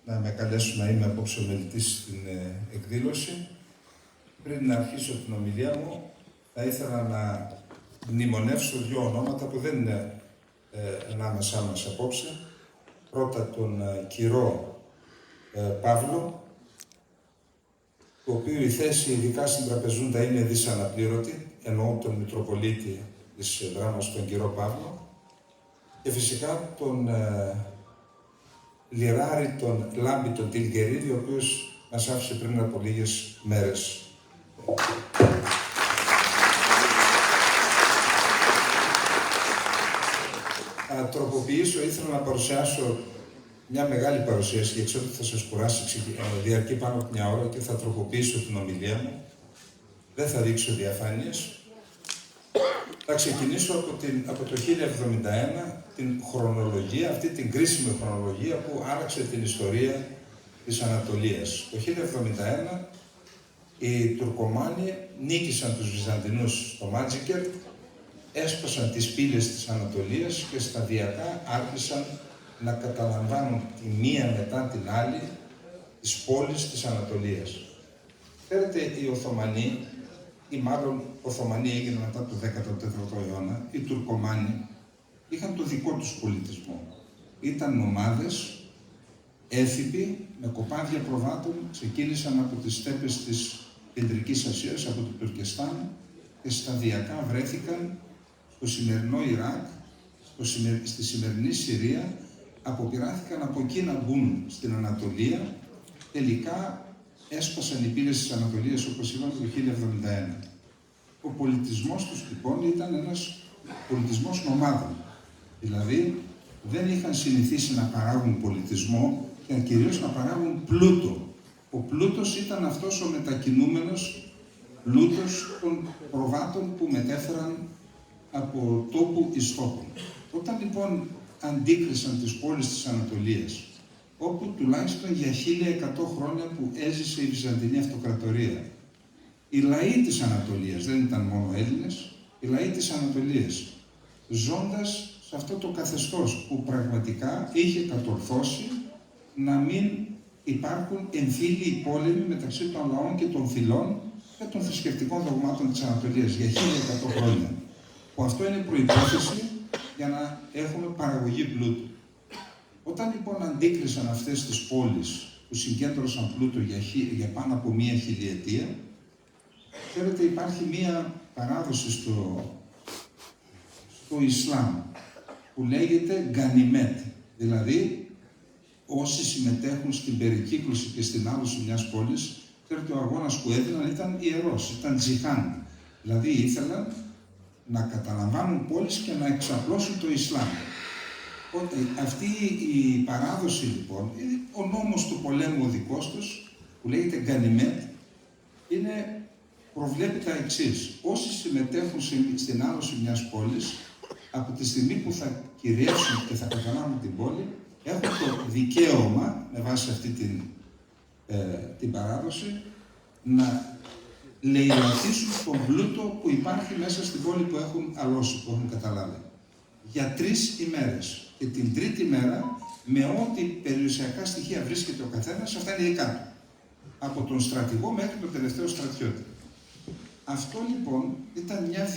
να με καλέσουν να είμαι απόψε ομιλητής στην εκδήλωση. Πριν να αρχίσω την ομιλία μου, θα ήθελα να μνημονεύσω δύο ονόματα που δεν είναι ανάμεσά μας απόψε. Πρώτα τον Κυρό Παύλο, του οποίου η θέση ειδικά στην Τραπεζούντα είναι δυσαναπλήρωτη, εννοώ τον Μητροπολίτη της Δράμας, τον Κυρό Παύλο, και φυσικά τον Λιράρη, τον Λάμπη, τον Τιλγερίδη, ο οποίος μας άφησε πριν από λίγες μέρες. Θα τροποποιήσω, ήθελα να παρουσιάσω μια μεγάλη παρουσίαση, γιατί ξέρω ότι θα σας κουράσει, διαρκεί πάνω από μια ώρα και θα τροποποιήσω την ομιλία μου. Δεν θα δείξω διαφάνειες. Θα ξεκινήσω από το 1071, την χρονολογία, αυτή την κρίσιμη χρονολογία που άλλαξε την ιστορία της Ανατολίας. Το 1071 οι Τουρκομάνοι νίκησαν τους Βυζαντινούς στο Μάτζικερ, έσπασαν τις πύλες της Ανατολίας και σταδιακά άρχισαν να καταλαμβάνουν τη μία μετά την άλλη τις πόλεις της Ανατολίας. Ξέρετε, οι Οθωμανοί, ή μάλλον Οθωμανοί έγιναν μετά το 14ο αιώνα, οι Τουρκομάνοι είχαν το δικό τους πολιτισμό. Ήταν νομάδες, έφηβοι, με κοπάδια προβάτων, ξεκίνησαν από τις στέπες της Κεντρικής Ασίας, από το Τουρκεστάν, και σταδιακά βρέθηκαν στο σημερινό Ιράκ, στη σημερινή Συρία, αποπειράθηκαν από εκεί να μπουν στην Ανατολία, τελικά έσπασαν οι πύλες της Ανατολίας, όπως είπαμε, το 1071. Ο πολιτισμός τους λοιπόν ήταν ένας πολιτισμός νομάδων. Δηλαδή δεν είχαν συνηθίσει να παράγουν πολιτισμό και κυρίως να παράγουν πλούτο. Ο πλούτος ήταν αυτός ο μετακινούμενος πλούτος των προβάτων που μετέφεραν από τόπου εις τόπου. Όταν λοιπόν αντίκρισαν τις πόλεις της Ανατολίας, όπου τουλάχιστον για 1100 χρόνια που έζησε η Βυζαντινή Αυτοκρατορία, οι λαοί της Ανατολίας, δεν ήταν μόνο Έλληνες, οι λαοί της Ανατολίας, ζώντας σε αυτό το καθεστώς που πραγματικά είχε κατορθώσει να μην υπάρχουν εμφύλιοι πόλεμοι μεταξύ των λαών και των φυλών και των θρησκευτικών δογμάτων της Ανατολίας για 1100 χρόνια. Που αυτό είναι προϋπόθεση για να έχουμε παραγωγή πλούτου. Όταν λοιπόν αντίκρισαν αυτές τις πόλεις που συγκέντρωσαν πλούτο για πάνω από μία χιλιετία, ξέρετε, υπάρχει μία παράδοση στο Ισλάμ που λέγεται Γκανιμέτ, δηλαδή όσοι συμμετέχουν στην περικύκλωση και στην άλωση μιας πόλης, ξέρετε, ο αγώνας που έδιναν ήταν ιερός, ήταν τζιχάν, δηλαδή ήθελαν να καταλαμβάνουν πόλεις και να εξαπλώσουν το Ισλάμ. Αυτή η παράδοση λοιπόν, ο νόμος του πολέμου ο δικός τους, που λέγεται Γκανιμέτ, προβλέπει τα εξής. Όσοι συμμετέχουν στην άλωση μιας πόλης, από τη στιγμή που θα κυριεύσουν και θα καταλάβουν την πόλη, έχουν το δικαίωμα, με βάση αυτή την παράδοση, να λαιλατίσουν τον πλούτο που υπάρχει μέσα στην πόλη που έχουν αλώσει, που έχουν καταλάβει. Για 3 ημέρες. Και την τρίτη μέρα, με ό,τι περιουσιακά στοιχεία βρίσκεται ο καθένας, αυτά είναι δικά του. Από τον στρατηγό μέχρι τον τελευταίο στρατιώτη. Αυτό λοιπόν ήταν μια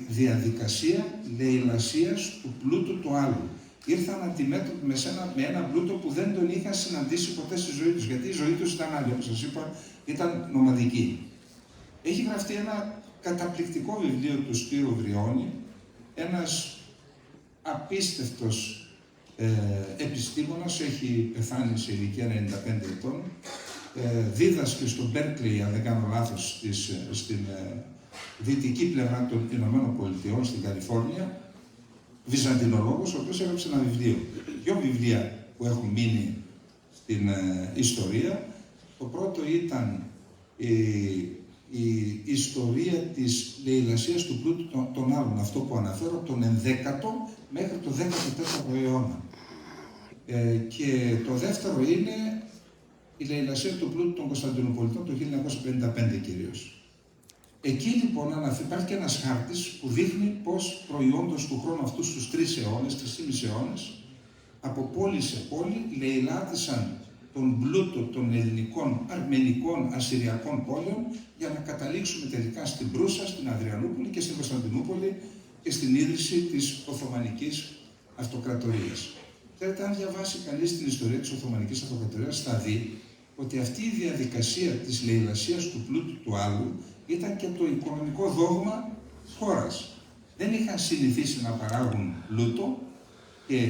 διαδικασία λαιλασίας του πλούτου του άλλου. Ήρθαν αντιμέτωποι με ένα πλούτο που δεν τον είχαν συναντήσει ποτέ στη ζωή τους, γιατί η ζωή τους ήταν άλλη, όπως σας είπα, ήταν νομαδική. Έχει γραφτεί ένα καταπληκτικό βιβλίο του Σπύρου Βριώνη, ένας απίστευτος επιστήμονας, έχει πεθάνει σε ηλικία 95 ετών, δίδασκε στο Μπέρκλι, αν δεν κάνω λάθος, στην δυτική πλευρά των Ηνωμένων Πολιτειών, στην Καλιφόρνια, βυζαντινολόγος, ο οποίος έγραψε ένα βιβλίο. 2 βιβλία που έχουν μείνει στην ιστορία. Το πρώτο ήταν η ιστορία της λαιλασίας του πλούτου των άλλων, αυτό που αναφέρω, τον 11ο μέχρι το 14ο αιώνα. Και το δεύτερο είναι η λαιλασία του πλούτου των Κωνσταντινουπολιτών το 1955 κυρίως. Εκεί λοιπόν υπάρχει και ένας χάρτης που δείχνει πως προϊόντος του χρόνου αυτούς τους 3,5 αιώνες, από πόλη σε πόλη, λαιλάτισαν τον πλούτο των ελληνικών, αρμενικών, ασσυριακών πόλεων για να καταλήξουμε τελικά στην Προύσα, στην Αδριανούπολη και στην Κωνσταντινούπολη και στην ίδρυση της Οθωμανικής Αυτοκρατορίας. Ξέρετε, αν διαβάσει κανείς την ιστορία της Οθωμανικής Αυτοκρατορίας, θα δει ότι αυτή η διαδικασία της λαιλασίας του πλούτου του άλλου ήταν και το οικονομικό δόγμα της χώρας. Δεν είχαν συνηθίσει να παράγουν πλούτο και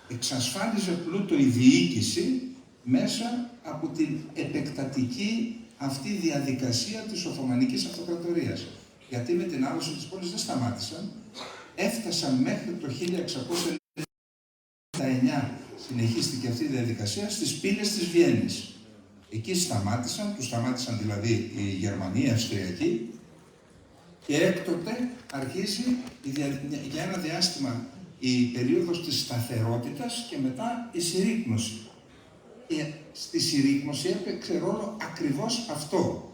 εξασφάλιζε πλούτο η διοίκηση μέσα από την επεκτατική αυτή διαδικασία της Οθωμανικής Αυτοκρατορίας. Γιατί με την άλωση της πόλης δεν σταμάτησαν, έφτασαν μέχρι το 1699, συνεχίστηκε αυτή η διαδικασία, στις πύλες της Βιέννης. Εκεί σταμάτησαν, τους σταμάτησαν δηλαδή οι Γερμανοί, οι Αυστριακοί, και έκτοτε αρχίζει για ένα διάστημα η περίοδος της σταθερότητας και μετά η συρρίκνωση. Και στη συρρίκνωση έπαιξε ρόλο ακριβώς αυτό.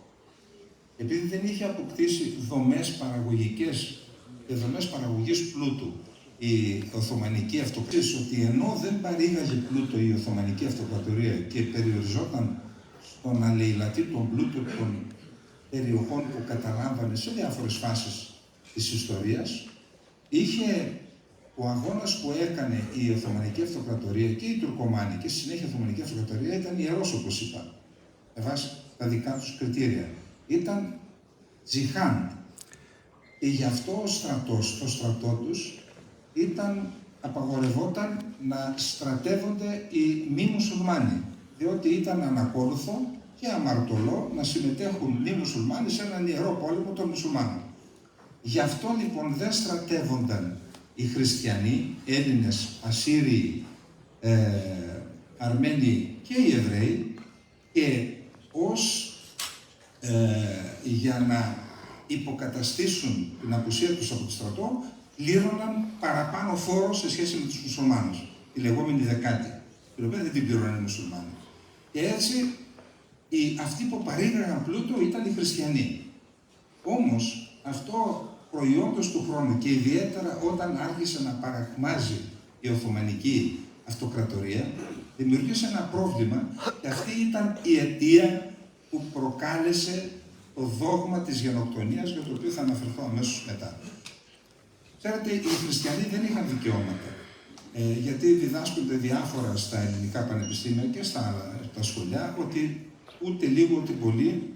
Επειδή δεν είχε αποκτήσει δομές παραγωγικές και δομές παραγωγής πλούτου η Οθωμανική Αυτοκρατορία, ότι ενώ δεν παρήγαγε πλούτο η Οθωμανική Αυτοκρατορία και περιοριζόταν στο να λαιλατεί τον πλούτο των περιοχών που καταλάμβανε σε διάφορες φάσεις της ιστορίας, είχε ο αγώνας που έκανε η Οθωμανική Αυτοκρατορία και η Τουρκομάνη και στη συνέχεια η Οθωμανική Αυτοκρατορία ήταν ιερός, όπως είπα, με βάση τα δικά τους κριτήρια. Ήταν τζιχάν. Και γι' αυτό ο στρατός, το στρατό τους, απαγορευόταν να στρατεύονται οι μη μουσουλμάνοι, διότι ήταν ανακόλουθο και αμαρτωλό να συμμετέχουν μη μουσουλμάνοι σε έναν ιερό πόλεμο των μουσουλμάνων. Γι' αυτό λοιπόν δεν στρατεύονταν οι χριστιανοί, Έλληνες, Ασσύριοι, Αρμένοι και οι Εβραίοι, και για να υποκαταστήσουν την απουσία τους από το στρατό, πλήρωναν παραπάνω φόρο σε σχέση με τους μουσουλμάνους, τη λεγόμενη δεκάτη, την οποία δεν την πλήρωναν οι μουσουλμάνοι. Και έτσι, αυτοί που παρήγαγαν πλούτο ήταν οι χριστιανοί. Όμως, αυτό προϊόντος του χρόνου και ιδιαίτερα όταν άρχισε να παρακμάζει η Οθωμανική Αυτοκρατορία, δημιουργήσε ένα πρόβλημα και αυτή ήταν η αιτία που προκάλεσε το δόγμα της γενοκτονίας, για το οποίο θα αναφερθώ αμέσως μετά. Ξέρετε, οι χριστιανοί δεν είχαν δικαιώματα, γιατί διδάσκονται διάφορα στα ελληνικά πανεπιστήμια και στα σχολιά, ότι ούτε λίγο ούτε πολύ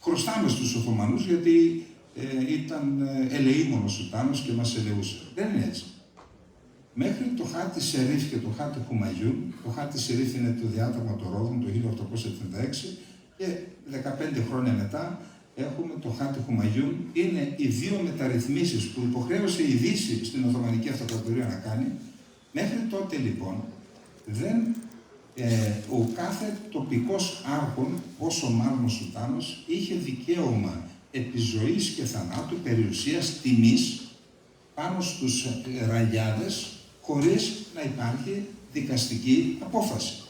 χρωστάμε στους Οθωμανούς, γιατί ήταν ελεήμονος Σουλτάνος και μας ελεούσε. Δεν είναι έτσι. Μέχρι το χάρτη Σερίφ και το χάρτη Χουμαγιούν, το χάρτη Σερίφ είναι το διάταγμα των Ρόδων το 1876 και 15 χρόνια μετά έχουμε το χάρτη Χουμαγιούν. Είναι οι δύο μεταρρυθμίσεις που υποχρέωσε η Δύση στην Οθωμανική Αυτοκρατορία να κάνει. Μέχρι τότε λοιπόν ο κάθε τοπικός άρχον, όσο μάλλον ο Σουλτάνος, είχε δικαίωμα επιζωής και θανάτου, περιουσίας, τιμής πάνω στους ραγιάδες, χωρίς να υπάρχει δικαστική απόφαση.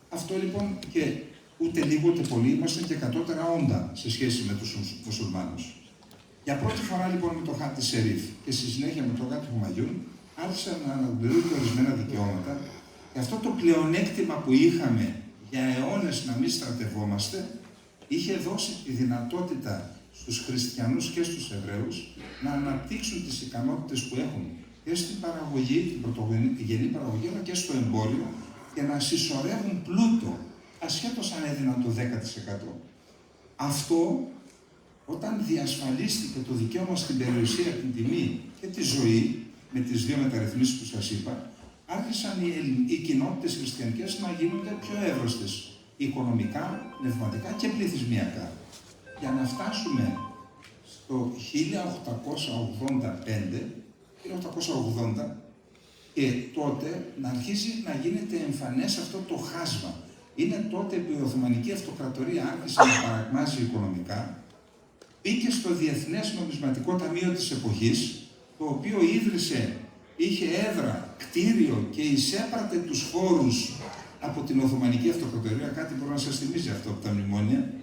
Αυτό λοιπόν, και ούτε λίγο ούτε πολύ, είμαστε και κατώτερα όντα σε σχέση με τους μουσουλμάνους. Για πρώτη φορά λοιπόν με το χάρτη Σερίφ και στη συνέχεια με το χάρτη Χουμαγιούν άρχισαν να αναπληρούνται ορισμένα δικαιώματα, και αυτό το πλεονέκτημα που είχαμε για αιώνες να μην στρατευόμαστε είχε δώσει τη δυνατότητα στους χριστιανούς και στους Εβραίους να αναπτύξουν τις ικανότητες που έχουν και στην παραγωγή, την πρωτογενή παραγωγή, αλλά και στο εμπόριο, και να συσσωρεύουν πλούτο, ασχέτως αν έδιναν το 10%. Αυτό, όταν διασφαλίστηκε το δικαίωμα στην περιουσία, την τιμή και τη ζωή, με τις δύο μεταρρυθμίσεις που σας είπα, άρχισαν οι κοινότητες χριστιανικές να γίνονται πιο εύρωστες, οικονομικά, πνευματικά και πληθυσμιακά. Για να φτάσουμε στο 1880 και τότε να αρχίσει να γίνεται εμφανές αυτό το χάσμα. Είναι τότε που η Οθωμανική Αυτοκρατορία άρχισε να παρακμάζει οικονομικά, μπήκε στο Διεθνές Νομισματικό Ταμείο της εποχής, το οποίο είχε έδρα, κτίριο και εισέπρατε τους φόρους από την Οθωμανική Αυτοκρατορία, κάτι μπορεί να σας θυμίζει αυτό από τα μνημόνια.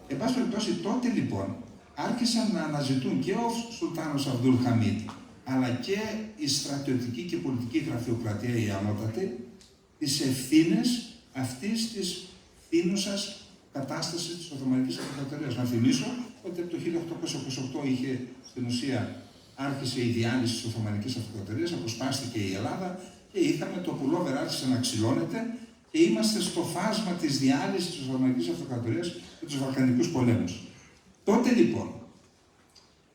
Εν πάση περιπτώσει, τότε λοιπόν άρχισαν να αναζητούν και ο Σουλτάνος Αβδούλ Χαμίδ, αλλά και η στρατιωτική και πολιτική γραφειοκρατία, η ανώτατη, τις ευθύνες αυτής της φθήνουσας κατάστασης της Οθωμανικής Αυτοκρατορίας. Να θυμίσω ότι από το 1828 είχε στην ουσία άρχισε η διάλυση της Οθωμανικής Αυτοκρατορίας, αποσπάστηκε η Ελλάδα και είχαμε το πουλόβερ άρχισε να ξυλώνεται και είμαστε στο φάσμα της διάλυσης της Οθωμανικής Αυτοκρατορίας και τους Βαλκανικούς πολέμους. Τότε λοιπόν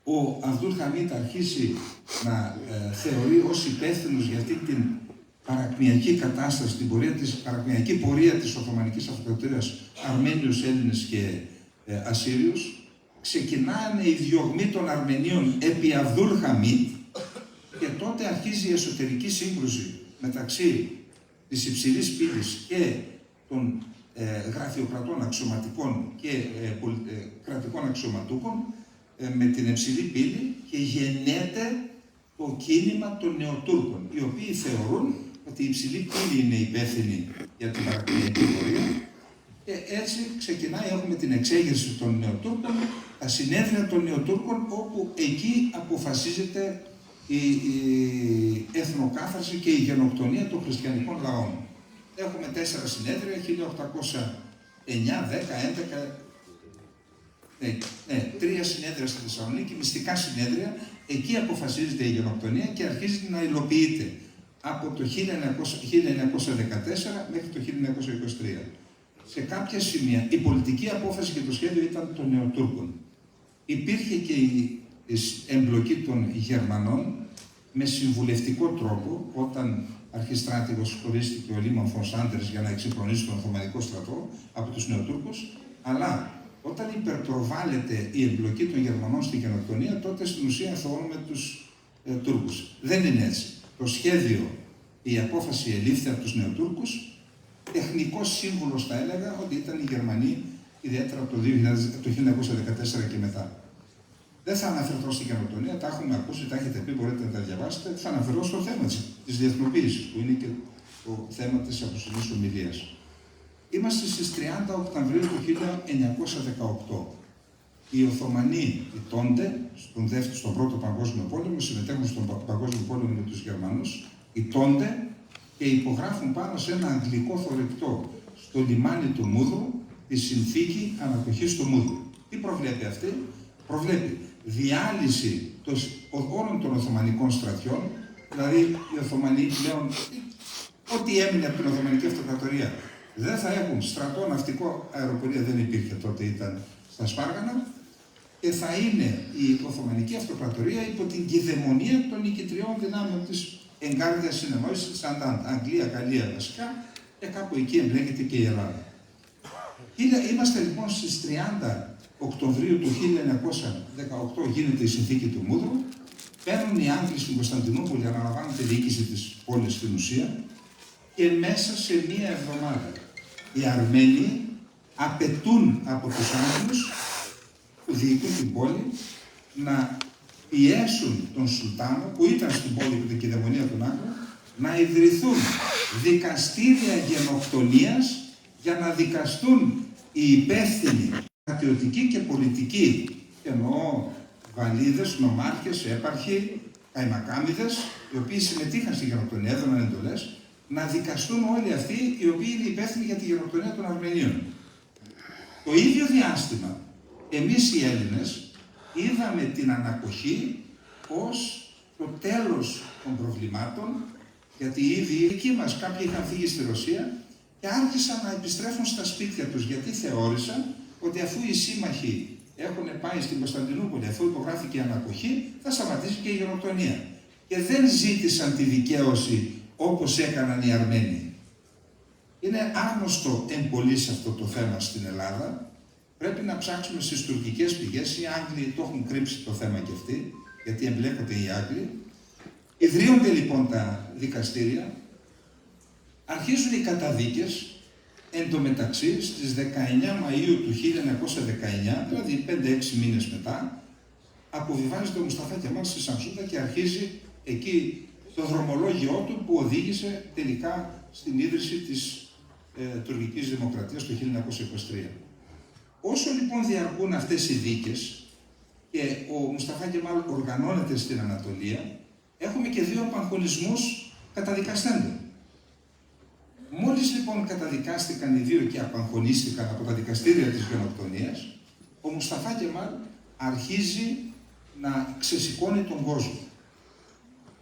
ο Αβδούλ Χαμίτ αρχίσει να θεωρεί ως υπεύθυνος για αυτή την παρακμιακή κατάσταση, την παρακμιακή πορεία της Οθωμανικής Αυτοκρατορίας, Αρμένιους, Έλληνες και Ασσύριους. Ξεκινάνε οι διωγμοί των Αρμενίων επί Αβδούλ Χαμίτ και τότε αρχίζει η εσωτερική σύγκρουση μεταξύ της υψηλής πύλης και των γραφειοκρατών αξιωματικών και κρατικών αξιωματούχων με την υψηλή πύλη και γεννιέται το κίνημα των Νεοτούρκων, οι οποίοι θεωρούν ότι η υψηλή πύλη είναι υπεύθυνη για την παρακμιακή πορεία και έτσι ξεκινάει, έχουμε την εξέγερση των Νεοτούρκων, τα συνέδρια των Νεοτούρκων, όπου εκεί αποφασίζεται η εθνοκάθαρση και η γενοκτονία των χριστιανικών λαών. Έχουμε 4 συνέδρια, 1809, 10, 11, 3 συνέδρια στη Θεσσαλονίκη, μυστικά συνέδρια, εκεί αποφασίζεται η γενοκτονία και αρχίζει να υλοποιείται από το 1914 μέχρι το 1923. Σε κάποια σημεία η πολιτική απόφαση και το σχέδιο ήταν των Νεοτούρκων. Υπήρχε και η εμπλοκή των Γερμανών με συμβουλευτικό τρόπο, όταν αρχιστράτηγος ορίστηκε ο Λίμαν φον Σάντερς για να εξυγχρονίσει τον Οθωμανικό στρατό από τους Νεοτούρκους, αλλά όταν υπερπροβάλλεται η εμπλοκή των Γερμανών στην γενοκτονία, τότε στην ουσία θεωρούμε τους Τούρκους. Δεν είναι έτσι. Το σχέδιο, η απόφαση ελήφθη από τους Νεοτούρκους. Τεχνικός σύμβουλος θα έλεγα ότι ήταν οι Γερμανοί, ιδιαίτερα από το 1914 και μετά. Δεν θα αναφερθώ στην γενοκτονία, τα έχουμε ακούσει, τα έχετε πει, μπορείτε να τα διαβάσετε. Θα αναφερθώ στο θέμα της διεθνοποίησης, που είναι και το θέμα της απόψινής ομιλίας. Είμαστε στις 30 Οκτωβρίου του 1918. Οι Οθωμανοί ηττώνται στον Πρώτο Παγκόσμιο Πόλεμο, συμμετέχουν στον Παγκόσμιο Πόλεμο με τους Γερμανούς, ηττώνται και υπογράφουν πάνω σε ένα αγγλικό θωρεκτό στο λιμάνι του Μούδρου τη συνθήκη ανακοχής του Μούδρου. Τι προβλέπει αυτή? Προβλέπει διάλυση όλων των Οθωμανικών στρατιών, δηλαδή οι Οθωμανοί πλέον, ό,τι έμεινε από την Οθωμανική Αυτοκρατορία, δεν θα έχουν στρατό, ναυτικό, αεροπορία δεν υπήρχε τότε, ήταν στα Σπάργανα, και θα είναι η Οθωμανική Αυτοκρατορία υπό την κυδαιμονία των νικητριών δυνάμεων της εγκάρδιας συνεννόησης της Αντάντ, Αγγλία, Γαλλία βασικά, και κάπου εκεί εμπλέκεται και η Ελλάδα. Είμαστε λοιπόν στις 30 Οκτωβρίου του 1918, γίνεται η συνθήκη του Μούδρου, παίρνουν οι Άγγλοι στην Κωνσταντινούπολη, αναλαμβάνουν τη διοίκηση της πόλης στην ουσία, και μέσα σε μία εβδομάδα οι Αρμένοι απαιτούν από τους Άγγλους που διοικούν την πόλη να πιέσουν τον Σουλτάνο, που ήταν στην πόλη με την κυδαιμονία των Άγγλων, να ιδρυθούν δικαστήρια γενοκτονίας για να δικαστούν οι υπεύθυνοι στρατιωτικοί και πολιτικοί, εννοώ βαλίδες, νομάρχες, έπαρχοι, καημακάμιδες, οι οποίοι συμμετείχαν στη γενοκτονία, έδωναν εντολές, να δικαστούν όλοι αυτοί οι οποίοι είναι υπεύθυνοι για τη γενοκτονία των Αρμενίων. Το ίδιο διάστημα, εμείς οι Έλληνες είδαμε την ανακοχή ως το τέλος των προβλημάτων, γιατί ήδη οι δικοί μας κάποιοι είχαν φύγει στη Ρωσία και άρχισαν να επιστρέφουν στα σπίτια τους, γιατί θεώρησαν ότι αφού οι σύμμαχοι έχουν πάει στην Κωνσταντινούπολη, αφού υπογράφηκε η ανακοχή, θα σταματήσει και η γενοκτονία. Και δεν ζήτησαν τη δικαίωση όπως έκαναν οι Αρμένοι. Είναι άγνωστο εν πολλοίς αυτό το θέμα στην Ελλάδα. Πρέπει να ψάξουμε στις τουρκικές πηγές. Οι Άγγλοι το έχουν κρύψει το θέμα και αυτοί, γιατί εμπλέκονται οι Άγγλοι. Ιδρύονται λοιπόν τα δικαστήρια, αρχίζουν οι καταδίκες. Εν τω μεταξύ, στις 19 Μαΐου του 1919, δηλαδή 5-6 μήνες μετά, αποβιβάζεται ο Μουσταφά Κεμάλ στη Σαμσούτα και αρχίζει εκεί το δρομολόγιό του που οδήγησε τελικά στην ίδρυση της τουρκικής δημοκρατίας το 1923. Όσο λοιπόν διαρκούν αυτές οι δίκες και ο Μουσταφά Κεμάλ οργανώνεται στην Ανατολία, έχουμε και 2 απαγχωνισμούς καταδικαστέντων. Μόλις λοιπόν καταδικάστηκαν οι δύο και απαγχωνίστηκαν από τα δικαστήρια της γενοκτονίας, ο Μουσταφά Κεμάλ αρχίζει να ξεσηκώνει τον κόσμο.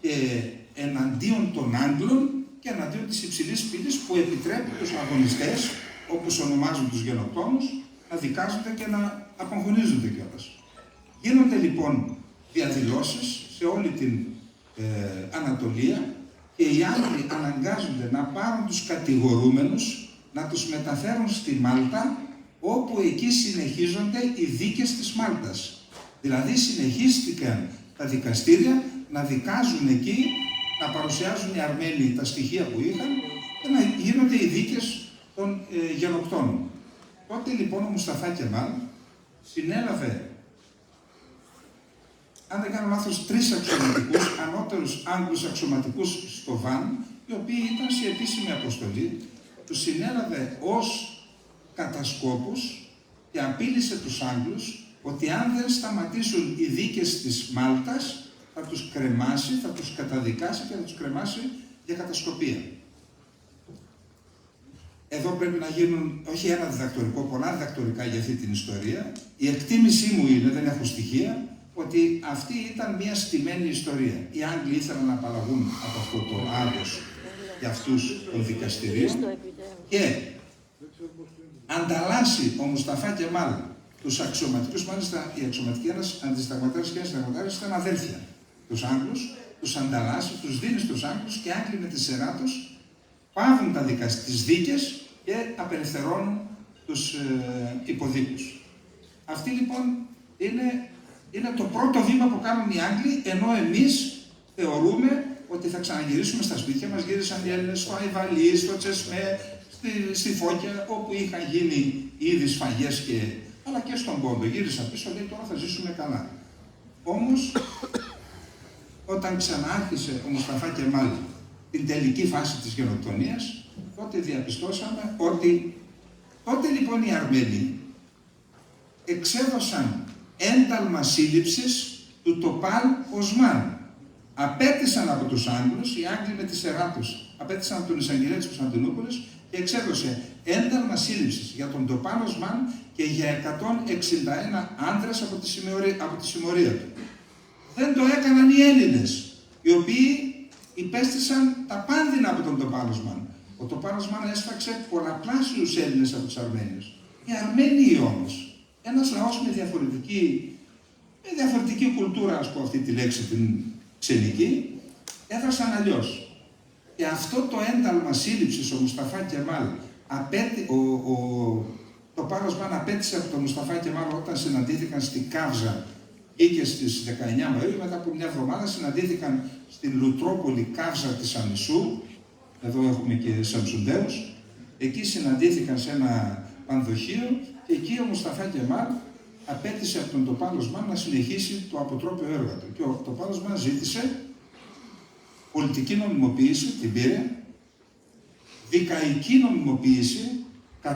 Και εναντίον των Άγγλων και εναντίον της υψηλής πύλης που επιτρέπει τους αγωνιστές, όπως ονομάζουν τους γενοκτόνους, να δικάζονται και να απαγχωνίζονται κιόλας. Γίνονται λοιπόν διαδηλώσεις σε όλη την Ανατολία και οι Άγγλοι αναγκάζονται να πάρουν τους κατηγορούμενους, να τους μεταφέρουν στη Μάλτα, όπου εκεί συνεχίζονται οι δίκες της Μάλτας. Δηλαδή συνεχίστηκαν τα δικαστήρια να δικάζουν εκεί, να παρουσιάζουν οι Αρμένοι τα στοιχεία που είχαν και να γίνονται οι δίκες των γενοκτώνων. Τότε λοιπόν ο Μουσταφά Κεμάλ συνέλαβε, αν δεν κάνω λάθος, 3 αξιωματικούς, ανώτερους Άγγλους αξιωματικούς στο Βαν, οι οποίοι ήταν σε επίσημη αποστολή, τους συνέλαβε ως κατασκόπους και απείλησε τους Άγγλους ότι αν δεν σταματήσουν οι δίκες της Μάλτας, θα τους κρεμάσει, θα τους καταδικάσει και θα τους κρεμάσει για κατασκοπία. Εδώ πρέπει να γίνουν όχι ένα διδακτορικό, πολλά διδακτορικά για αυτή την ιστορία. Η εκτίμησή μου είναι, δεν έχω στοιχεία, ότι αυτή ήταν μια στημένη ιστορία. Οι Άγγλοι ήθελαν να απαλλαγούν από αυτό το άγχος για αυτούς των δικαστηρίων και ανταλλάσσει ο Μουσταφά Κεμάλ τους αξιωματικούς, μάλιστα οι αξιωματικοί ένας αντισταγματάρης και ένας συνταγματάρης ήταν αδέρφια. Τους Άγγλους, τους ανταλλάσσει, τους δίνει στους Άγγλους και οι Άγγλοι με τη σειρά τους πάβουν τις δίκες και απελευθερώνουν τους υποδίκους. Αυτή λοιπόν είναι το πρώτο βήμα που κάνουν οι Άγγλοι, ενώ εμείς θεωρούμε ότι θα ξαναγυρίσουμε στα σπίτια μας. Γύρισαν οι Έλληνες στο Αϊβαλί, στο Τσεσμέ, στη Φώκια, όπου είχαν γίνει ήδη σφαγές αλλά και στον Πόντο. Γύρισαν πίσω, λέει τώρα θα ζήσουμε καλά. Όμως, όταν ξανάρχισε ο Μουσταφά Κεμάλ την τελική φάση της γενοκτονίας, τότε διαπιστώσαμε ότι τότε λοιπόν οι Αρμένοι εξέδωσαν ένταλμα σύλληψης του Τοπάλ Οσμάν. Απέτησαν από τους Άγγλους, οι Άγγλοι με τη σειρά τους, απέτησαν από τον εισαγγελέα της Κωνσταντινούπολης και εξέδωσε ένταλμα σύλληψης για τον Τοπάλ Οσμάν και για 161 άνδρες από τη συμμορία του. Δεν το έκαναν οι Έλληνες, οι οποίοι υπέστησαν τα πάνδυνα από τον Τοπάλ Οσμάν. Ο Τοπάλ Οσμάν έσφαξε πολλαπλάσιους Έλληνες από τους Αρμένιους. Οι Αρμένοι όμως, ένας λαός με διαφορετική κουλτούρα, ας πω αυτή τη λέξη την ξενική, έδρασαν αλλιώς. Και αυτό το ένταλμα σύλληψης ο Μουσταφά Κεμάλ, το Τοπάλ Οσμάν απέτησε από τον Μουσταφά Κεμάλ όταν συναντήθηκαν στην Καύζα, βγήκε στις 19 Μαΐου, μετά από μια εβδομάδα συναντήθηκαν στην Λουτρόπολη Καύζα της Αμισού, εδώ έχουμε και Σαμσουντέους, εκεί συναντήθηκαν σε ένα πανδοχείο και εκεί ο Μουσταφά Κεμάλ απέτησε από τον Τοπάλ Οσμάν να συνεχίσει το αποτρόπαιο έργο του. Και ο Τοπάλ Οσμάν ζήτησε πολιτική νομιμοποίηση, την πήρε, δικαϊκή νομιμοποίηση, ο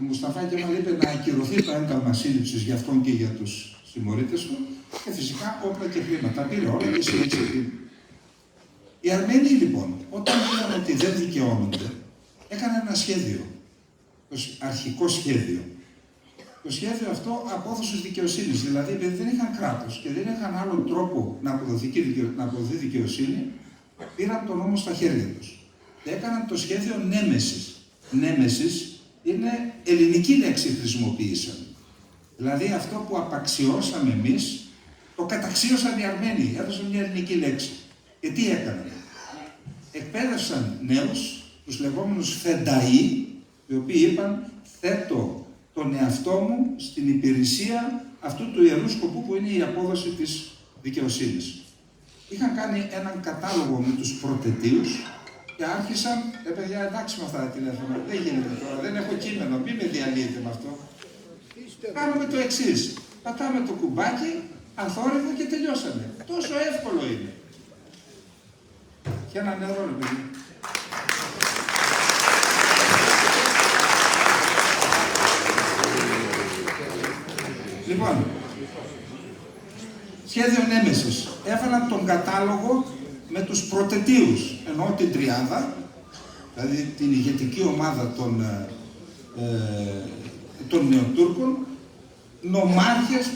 Μουσταφά Κεμάλ είπε να ακυρωθεί το ένταλμα σύλληψης για αυτόν και για τους συμμορίτες του και φυσικά όπλα και χρήματα. Τα πήρε όλα και συνέχισε. Οι Αρμένοι λοιπόν, όταν είδαν ότι δεν δικαιώνονται, έκαναν ένα σχέδιο, το αρχικό σχέδιο. Το σχέδιο αυτό απόδοση δικαιοσύνης, δηλαδή επειδή δεν είχαν κράτος και δεν είχαν άλλον τρόπο να αποδοθεί δικαιοσύνη, πήραν τον νόμο στα χέρια τους και έκαναν το σχέδιο νέμεσης. Νέμεσης είναι ελληνική λέξη χρησιμοποίησαν. Δηλαδή αυτό που απαξιώσαμε εμείς, το καταξίωσαν οι Αρμένοι, έδωσαν μια ελληνική λέξη. Και τι έκαναν? Εκπαίδευσαν νέους, τους λεγόμενους φενταΐ, οι οποίοι είπαν θέτω τον εαυτό μου στην υπηρεσία αυτού του ιερού σκοπού που είναι η απόδοση της δικαιοσύνης. Είχαν κάνει έναν κατάλογο με τους πρωτετίους και άρχισαν, παιδιά εντάξει με αυτά τα τηλέφωνα, δεν γίνεται τώρα, δεν έχω κείμενο, μην με διαλύετε με αυτό. Κάνουμε το εξής, πατάμε το κουμπάκι, αθόρυβο και τελειώσαμε. Τόσο εύκολο είναι. Και ένα νερό, ρε παιδί. Λοιπόν, σχέδιο νέμεσης. Έφεραν τον κατάλογο με τους πρωτετίους, εννοώ την τριάδα, δηλαδή την ηγετική ομάδα των Νεοτούρκων, νομάρχες,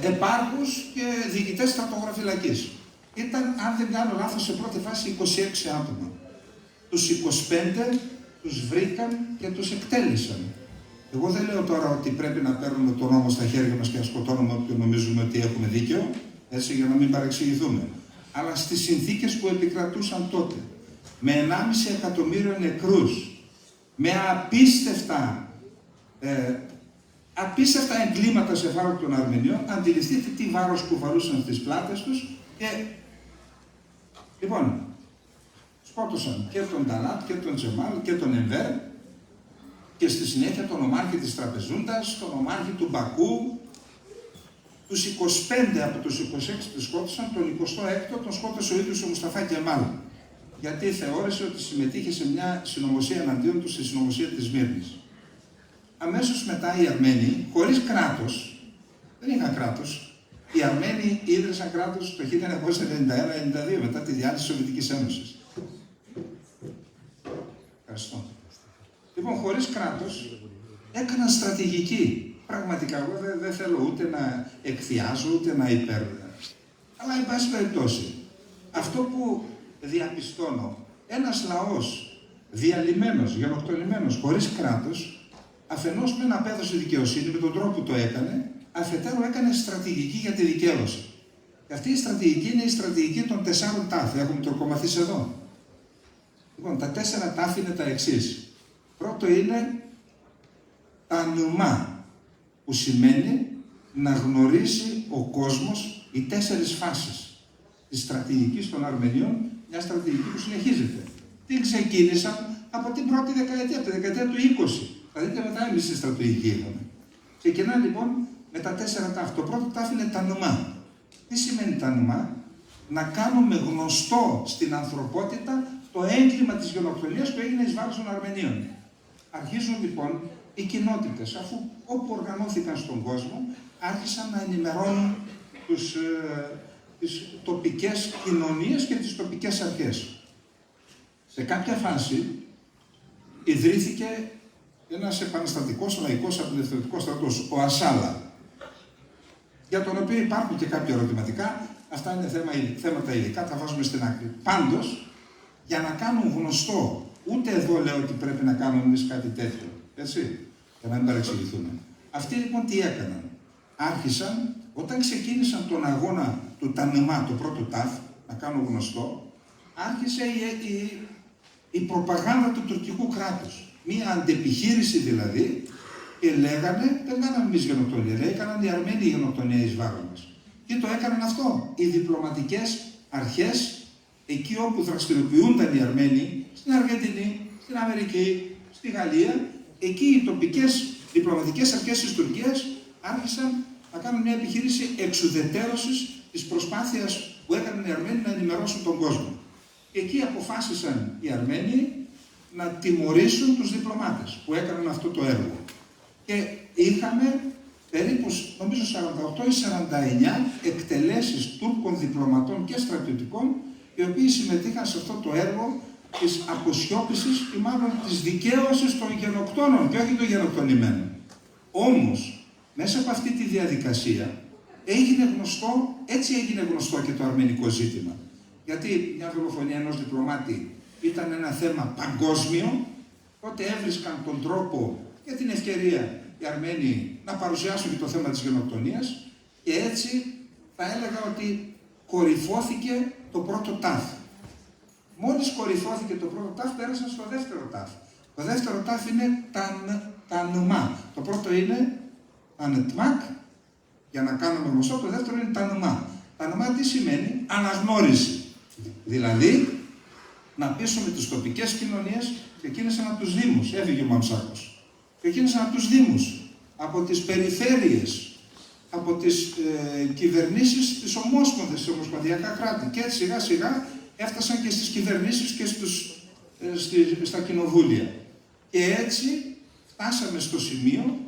επάρχους και διοικητές στρατογραφυλακής. Ήταν, αν δεν κάνω λάθος, σε πρώτη φάση 26 άτομα. Τους 25 τους βρήκαν και τους εκτέλεσαν. Εγώ δεν λέω τώρα ότι πρέπει να παίρνουμε τον νόμο στα χέρια μας και να σκοτώνουμε όποιον νομίζουμε ότι έχουμε δίκαιο, έτσι, για να μην παρεξηγηθούμε. Αλλά στις συνθήκες που επικρατούσαν τότε, με 1,5 εκατομμύριο νεκρούς, με απίστευτα εγκλήματα σε βάρος των Αρμενίων, αντιληφθείτε τι βάρος κουβαλούσαν στις πλάτες τους και λοιπόν, σκότωσαν και τον Ταλάτ και τον Τζεμάλ και τον Εμβέρ και στη συνέχεια τον ομάρχη της Τραπεζούντας, τον ομάρχη του Μπακού. Τους 25 από τους 26 τους σκότωσαν, τον 26ο τον σκότωσε ο ίδιος ο Μουσταφά Κεμάλ, γιατί θεώρησε ότι συμμετείχε σε μια συνωμοσία εναντίον του, στη συνωμοσία της Σμύρνης. Αμέσως μετά οι Αρμένοι, χωρίς κράτος, δεν είχαν κράτος. Οι Αρμένοι ίδρυσαν κράτος το 1991-92 μετά τη διάλυση της Σοβιετικής Ένωσης. Ευχαριστώ. Λοιπόν, χωρίς κράτος, έκαναν στρατηγική. Πραγματικά, εγώ δεν θέλω ούτε να εκθιάζω, ούτε να αλλά, εν πάση περιπτώσει, αυτό που διαπιστώνω, ένας λαός διαλυμένος, γενοκτονημένος, χωρίς κράτος, αφενός μεν απέδωσε δικαιοσύνη με τον τρόπο που το έκανε, αφετέρου έκανε στρατηγική για τη δικαίωση. Και αυτή η στρατηγική είναι η στρατηγική των 4 τάφ. Έχουμε τροκομαθήσει εδώ. Λοιπόν, τα 4 τάφ είναι τα εξής. Πρώτο είναι τα νουμά, που σημαίνει να γνωρίσει ο κόσμος οι 4 φάσεις της στρατηγικής των Αρμενίων, μια στρατηγική που συνεχίζεται. Τι ξεκίνησαν από την πρώτη δεκαετία, από τη δεκαετία του 20. Θα δείτε μετά εμείς τη στρατηγική είχαμε. Ξεκινά λοιπόν με τα 4 τάφ. Το πρώτο τάφ είναι τα νουμά. Τι σημαίνει τα νουμά? Να κάνουμε γνωστό στην ανθρωπότητα το έγκλημα της γενοκτονίας που έγινε εις βάρος των Αρμενίων. Αρχίζουν λοιπόν οι κοινότητες, αφού όπου οργανώθηκαν στον κόσμο, άρχισαν να ενημερώνουν τις τοπικές κοινωνίες και τις τοπικές αρχές. Σε κάποια φάση ιδρύθηκε ένας επαναστατικός λαϊκός απελευθερωτικός στρατός, ο Ασάλα, για τον οποίο υπάρχουν και κάποια ερωτηματικά. Αυτά είναι θέματα ειδικά, τα βάζουμε στην άκρη. Πάντως, για να κάνουν γνωστό, ούτε εδώ λέω ότι πρέπει να κάνουμε εμείς κάτι τέτοιο, έτσι, για να μην παρεξηγηθούμε. Αυτοί λοιπόν τι έκαναν? Άρχισαν, όταν ξεκίνησαν τον αγώνα του Τανεμά, το πρώτο τάφ, να κάνουν γνωστό, άρχισε η προπαγάνδα του τουρκικού κράτους. Μία αντεπιχείρηση δηλαδή, και λέγανε, δεν κάναμε εμείς γενοκτονία, λέει, έκαναν οι Αρμένοι γενοκτονία εις βάρος μας. Και το έκαναν αυτό οι διπλωματικές αρχές, εκεί όπου δραστηριοποιούνταν οι Αρμένοι, στην Αργεντινή, στην Αμερική, στη Γαλλία, εκεί οι τοπικές διπλωματικές αρχές της Τουρκίας άρχισαν να κάνουν μια επιχείρηση εξουδετερώσης της προσπάθειας που έκαναν οι Αρμένοι να ενημερώσουν τον κόσμο. Και εκεί αποφάσισαν οι Αρμένοι να τιμωρήσουν τους διπλωμάτες που έκαναν αυτό το έργο. Και είχαμε περίπου, νομίζω 48 ή 49 εκτελέσεις Τούρκων διπλωματών και στρατιωτικών, οι οποίοι συμμετείχαν σε αυτό το έργο της αποσιώπησης ή μάλλον της δικαίωσης των γενοκτώνων και όχι των γενοκτονημένων. Όμως, μέσα από αυτή τη διαδικασία έγινε γνωστό, έτσι έγινε γνωστό και το αρμενικό ζήτημα. Γιατί μια δολοφονία ενός διπλωμάτη ήταν ένα θέμα παγκόσμιο, τότε έβρισκαν τον τρόπο και την ευκαιρία οι Αρμένοι να παρουσιάσουν και το θέμα της γενοκτονίας και έτσι θα έλεγα ότι κορυφώθηκε το πρώτο τάφ. Μόλις κορυφώθηκε το πρώτο τάφ, πέρασαν στο δεύτερο τάφ. Το δεύτερο τάφ είναι τα νουμά. Το πρώτο είναι τα νετμάκ, για να κάνουμε γνωστό, το δεύτερο είναι τα νουμά. Τα νουμά τι σημαίνει? Αναγνώριση. Δηλαδή, να πείσουμε τις τοπικές κοινωνίες, ξεκίνησαν από τους δήμους, έφυγε ο Μαμσάκος. Ξεκίνησαν από τους δήμους, από τις περιφέρειες, από τις κυβερνήσεις της ομόσπονδης, της ομοσπονδιακά κράτη. Και έτσι σιγά σιγά έφτασαν και στις κυβερνήσεις και στα κοινοβούλια. Και έτσι φτάσαμε στο σημείο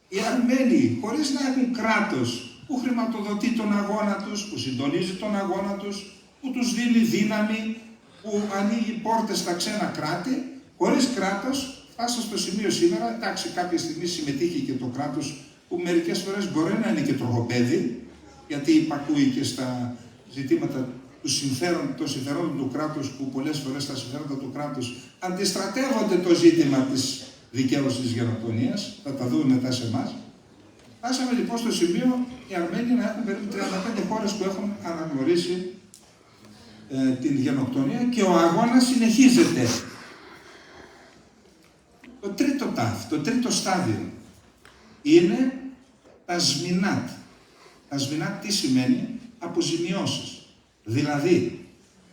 οι Αρμένοι, χωρίς να έχουν κράτος που χρηματοδοτεί τον αγώνα τους, που συντονίζει τον αγώνα τους, που τους δίνει δύναμη, που ανοίγει πόρτες στα ξένα κράτη, Χωρίς κράτος, φτάσα στο σημείο σήμερα, εντάξει, κάποια στιγμή συμμετείχε και το κράτος, που μερικές φορές μπορεί να είναι και τροχοπέδι, γιατί υπακούει και στα ζητήματα των συμφερόντων του κράτους, που πολλές φορές τα συμφέροντα του κράτους αντιστρατεύονται το ζήτημα της δικαίωσης της γενοκτονίας, θα τα δούμε μετά σε εμάς. Φτάσαμε λοιπόν στο σημείο οι Αρμένοι να έχουν περίπου 35 χώρες που έχουν αναγνωρίσει την γενοκτονία και ο αγώνας συνεχίζεται. Το τρίτο τάφ, το τρίτο στάδιο είναι τα σμινάτ. Τα σμινάτ τι σημαίνει? Αποζημιώσεις. Δηλαδή,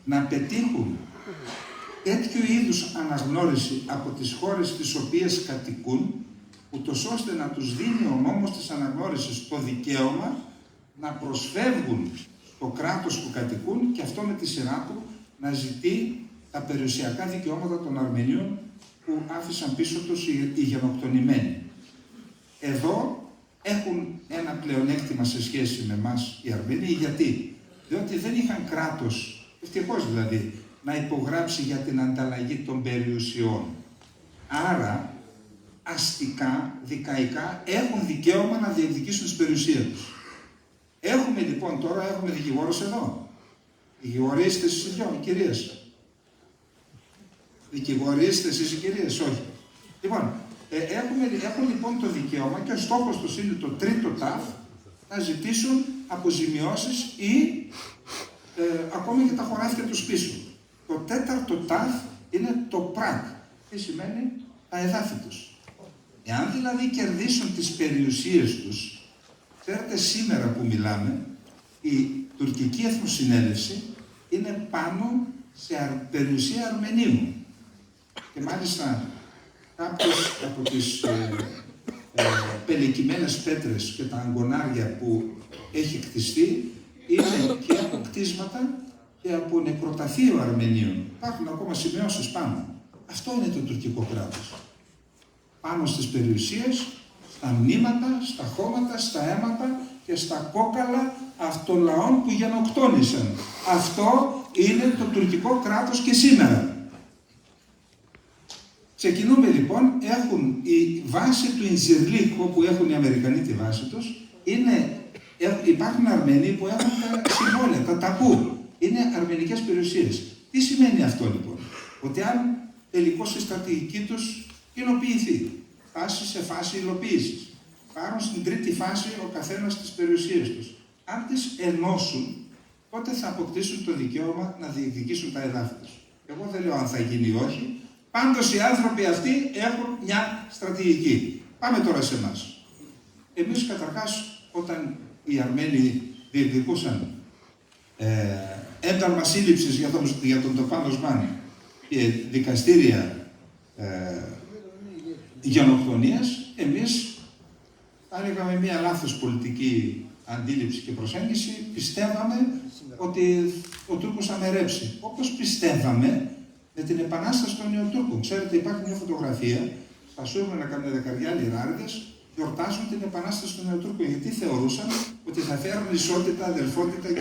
να πετύχουν τέτοιου είδους αναγνώριση από τις χώρες τις οποίες κατοικούν, ούτως ώστε να τους δίνει ο νόμος της αναγνώρισης το δικαίωμα να προσφεύγουν στο κράτος που κατοικούν και αυτό με τη σειρά του να ζητεί τα περιουσιακά δικαιώματα των Αρμενίων που άφησαν πίσω τους οι γενοκτονημένοι. Εδώ έχουν ένα πλεονέκτημα σε σχέση με εμάς οι Αρμένοι. Γιατί? Διότι δεν είχαν κράτος, ευτυχώς δηλαδή, να υπογράψει για την ανταλλαγή των περιουσιών. Άρα, αστικά, δικαϊκά, έχουν δικαίωμα να διεκδικήσουν τις περιουσίες τους. Έχουμε λοιπόν τώρα, έχουμε δικηγόρους εδώ. Δικηγόροι είστε εσείς οι δυο, οι κυρίες? Δικηγόροι είστε εσείς οι κυρίες? Όχι. Λοιπόν, έχουν λοιπόν το δικαίωμα και ο στόχος τους είναι το τρίτο τάφ να ζητήσουν αποζημιώσεις ή ακόμη και τα χωράφια τους πίσω. Το τέταρτο τάφ είναι το πράκ. Τι σημαίνει? Τα εδάφη τους. Εάν δηλαδή κερδίσουν τις περιουσίες τους, ξέρετε σήμερα που μιλάμε, η τουρκική εθνοσυνέλευση είναι πάνω σε περιουσία Αρμενίου. Και μάλιστα κάποιες από τις πελεκυμένες πέτρες και τα αγκονάρια που έχει κτιστεί είναι και από κτίσματα και από νεκροταφείο Αρμενίων. Υπάρχουν ακόμα σημειώσεις πάνω. Αυτό είναι το τουρκικό κράτος. Πάνω στις περιουσίες, στα μνήματα, στα χώματα, στα αίματα και στα κόκαλα αυτών λαών που γενοκτόνησαν. Αυτό είναι το τουρκικό κράτος και σήμερα. Ξεκινούμε λοιπόν, έχουν η βάση του Ινζιρλίκ, όπου έχουν οι Αμερικανοί τη βάση τους, υπάρχουν Αρμένοι που έχουν τα συμβόλαια, τα ταπού. Είναι αρμενικές περιουσίες. Τι σημαίνει αυτό λοιπόν? Ότι αν τελικώς η στρατηγική τους υλοποιηθεί, φτάσει σε φάση υλοποίησης, πάρουν στην τρίτη φάση ο καθένας τις περιουσίες τους. Αν τις ενώσουν, τότε θα αποκτήσουν το δικαίωμα να διεκδικήσουν τα εδάφη τους. Εγώ δεν λέω αν θα γίνει ή όχι. Πάντως οι άνθρωποι αυτοί έχουν μια στρατηγική. Πάμε τώρα σε εμάς. Εμείς καταρχάς, όταν οι Αρμένοι διεκδικούσαν ένταλμα σύλληψης για τον Τοπάν Οσμάν και δικαστήρια γενοκτονίας, εμείς άνοιγαμε μια λάθος πολιτική αντίληψη και προσέγγιση. Πιστεύαμε ότι ο Τούρκος θα μερέψει. Όπως πιστεύαμε με την επανάσταση των Νεοτούρκων. Ξέρετε, υπάρχει μια φωτογραφία στα Σούρμενα καμιά δεκαριά λιράριδες γιορτάζουν την επανάσταση των Νεοτούρκων. Γιατί θεωρούσαν ότι θα φέρουν ισότητα, αδελφότητα και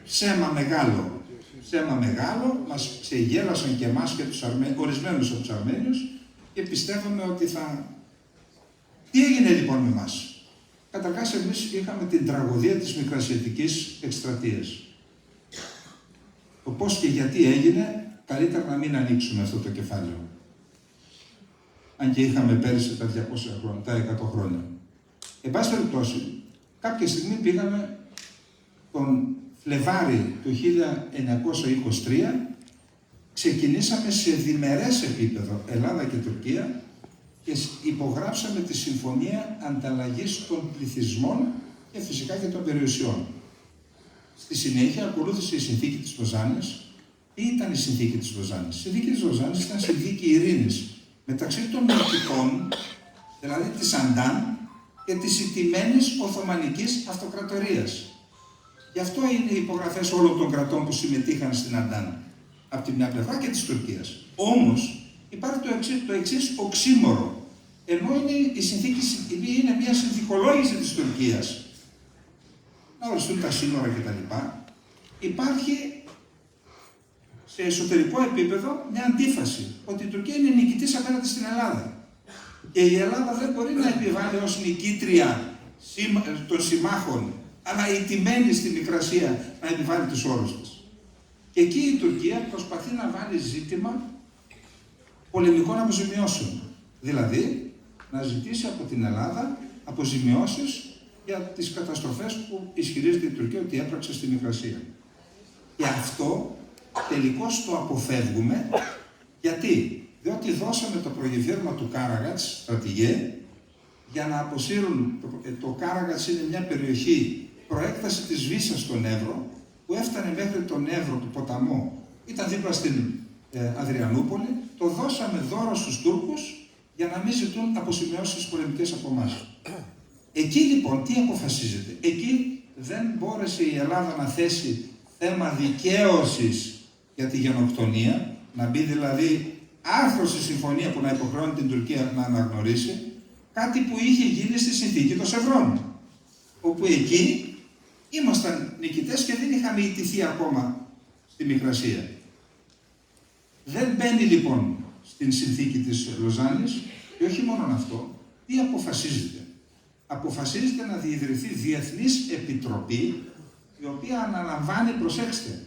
ψέμα μεγάλο. Ψέμα μεγάλο, μας ξεγέλασαν και εμάς και ορισμένους από τους Αρμένιους και πιστεύαμε ότι θα... Τι έγινε λοιπόν με εμάς? Καταρχάς εμείς είχαμε την τραγωδία της Μικρασιατικής εκστρατείας. Το πώς και γιατί έγινε, καλύτερα να μην ανοίξουμε αυτό το κεφάλαιο. Αν και είχαμε πέρυσι τα 200 χρόνια, τα 100 χρόνια. Εν πάση περιπτώσει, κάποια στιγμή πήγαμε τον Φλεβάρι του 1923, ξεκινήσαμε σε διμερές επίπεδο Ελλάδα και Τουρκία και υπογράψαμε τη Συμφωνία Ανταλλαγής των Πληθυσμών και φυσικά και των περιουσιών. Στη συνέχεια ακολούθησε η Συνθήκη της Λοζάνης. Τι ήταν η Συνθήκη της Λοζάνης? Η Συνθήκη της Λοζάνης ήταν συνθήκη ειρήνης μεταξύ των νικητών, δηλαδή της Αντάν και της ηττημένης Οθωμανικής Αυτοκρατορίας. Γι' αυτό είναι οι υπογραφές όλων των κρατών που συμμετείχαν στην Αντάν, από τη μια πλευρά και της Τουρκίας. Όμως υπάρχει το εξής οξύμορο. Ενώ η συνθήκη είναι μια συνθηκολόγηση της Τουρκίας, να οριστούν τα σύνορα κτλ. Υπάρχει σε εσωτερικό επίπεδο μια αντίφαση, ότι η Τουρκία είναι νικητής απέναντι στην Ελλάδα. Και η Ελλάδα δεν μπορεί να επιβάλλει ως νικήτρια των συμμάχων, αλλά ηττημένη στη Μικρασία να επιβάλλει τους όρους της. Και εκεί η Τουρκία προσπαθεί να βάλει ζήτημα πολεμικών αποζημιώσεων. Δηλαδή, να ζητήσει από την Ελλάδα αποζημιώσεις για τις καταστροφές που ισχυρίζεται η Τουρκία ότι έπραξε στη Μικρασία. Και αυτό τελικώς το αποφεύγουμε. Γιατί? Διότι δώσαμε το προγεφύρμα του Κάραγατς, στρατηγέ, για να αποσύρουν. Το Κάραγατς είναι μια περιοχή προέκταση της Βύσσας στον Εύρο, που έφτανε μέχρι τον Εύρο, του ποταμό, ήταν δίπλα στην Αδριανούπολη. Το δώσαμε δώρο στους Τούρκους για να μην ζητούν αποζημιώσεις πολεμικές από εμάς. Εκεί λοιπόν τι αποφασίζεται? Εκεί δεν μπόρεσε η Ελλάδα να θέσει θέμα δικαίωσης για τη γενοκτονία, να μπει δηλαδή άρθρο στη συμφωνία που να υποχρεώνει την Τουρκία να αναγνωρίσει, κάτι που είχε γίνει στη συνθήκη των Σευρών, όπου εκεί ήμασταν νικητές και δεν είχαμε ιτηθεί ακόμα στη Μικρασία. Δεν μπαίνει λοιπόν στην συνθήκη της Λοζάνης, και όχι μόνο αυτό, τι αποφασίζεται? Αποφασίζεται να διιδρυθεί Διεθνής Επιτροπή, η οποία αναλαμβάνει, προσέξτε,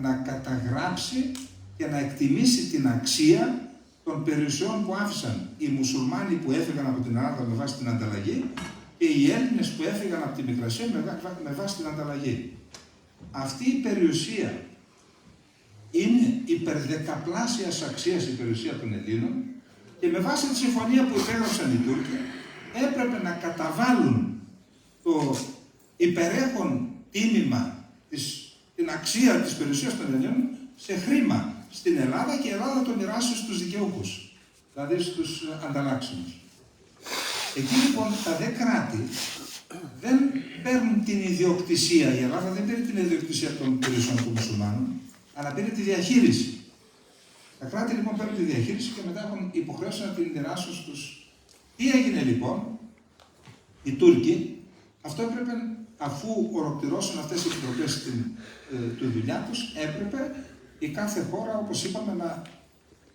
να καταγράψει και να εκτιμήσει την αξία των περιουσιών που άφησαν οι μουσουλμάνοι που έφυγαν από την Ελλάδα με βάση την ανταλλαγή και οι Έλληνες που έφυγαν από τη Μικρασία με βάση την ανταλλαγή. Αυτή η περιουσία είναι υπερδεκαπλάσιας αξίας η περιουσία των Ελλήνων και με βάση τη συμφωνία που υπέγραψαν οι Τούρκοι έπρεπε να καταβάλουν το υπερέχον τίμημα, την αξία της περιουσίας των Ελλήνων σε χρήμα στην Ελλάδα και η Ελλάδα το μοιράσει στους δικαιούχους, δηλαδή στους ανταλλάξιμους. Εκεί λοιπόν τα δε κράτη δεν παίρνουν την ιδιοκτησία, η Ελλάδα δεν πήρε την ιδιοκτησία των περιουσιών των μουσουλμάνων, αλλά πήρε τη διαχείριση. Τα κράτη λοιπόν παίρνουν τη διαχείριση και μετά έχουν υποχρέωση να την μοιράσουν στους. Τι έγινε λοιπόν? Οι Τούρκοι, αυτό έπρεπε, αφού ολοκληρώσουν αυτές οι επιτροπές τη δουλειά τους, έπρεπε η κάθε χώρα, όπως είπαμε, να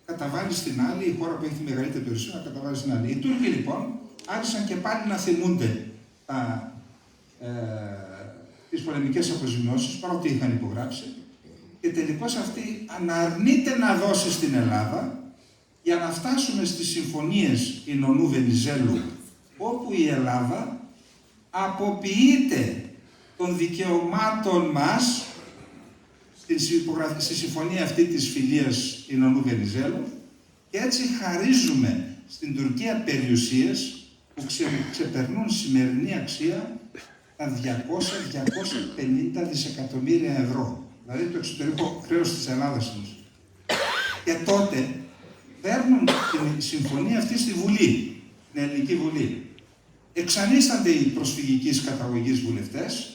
καταβάλει στην άλλη, η χώρα που έχει τη μεγαλύτερη περιουσία να καταβάλει στην άλλη. Οι Τούρκοι λοιπόν άρχισαν και πάλι να θυμούνται τις πολεμικές αποζημιώσεις, παρότι είχαν υπογράψει, και τελικώς αυτή αναρνείται να δώσει στην Ελλάδα, για να φτάσουμε στις συμφωνίες Ινωνού Βενιζέλου, όπου η Ελλάδα αποποιείται των δικαιωμάτων μας στη συμφωνία αυτή της φιλίας Ινωνού Βενιζέλου, και έτσι χαρίζουμε στην Τουρκία περιουσίες που ξεπερνούν σημερινή αξία τα 200-250 δισεκατομμύρια ευρώ. Δηλαδή το εξωτερικό χρέος της Ελλάδας. Και τότε παίρνουν τη συμφωνία αυτή στη Βουλή, την Ελληνική Βουλή. Εξανίστανται οι προσφυγικής καταγωγής βουλευτές,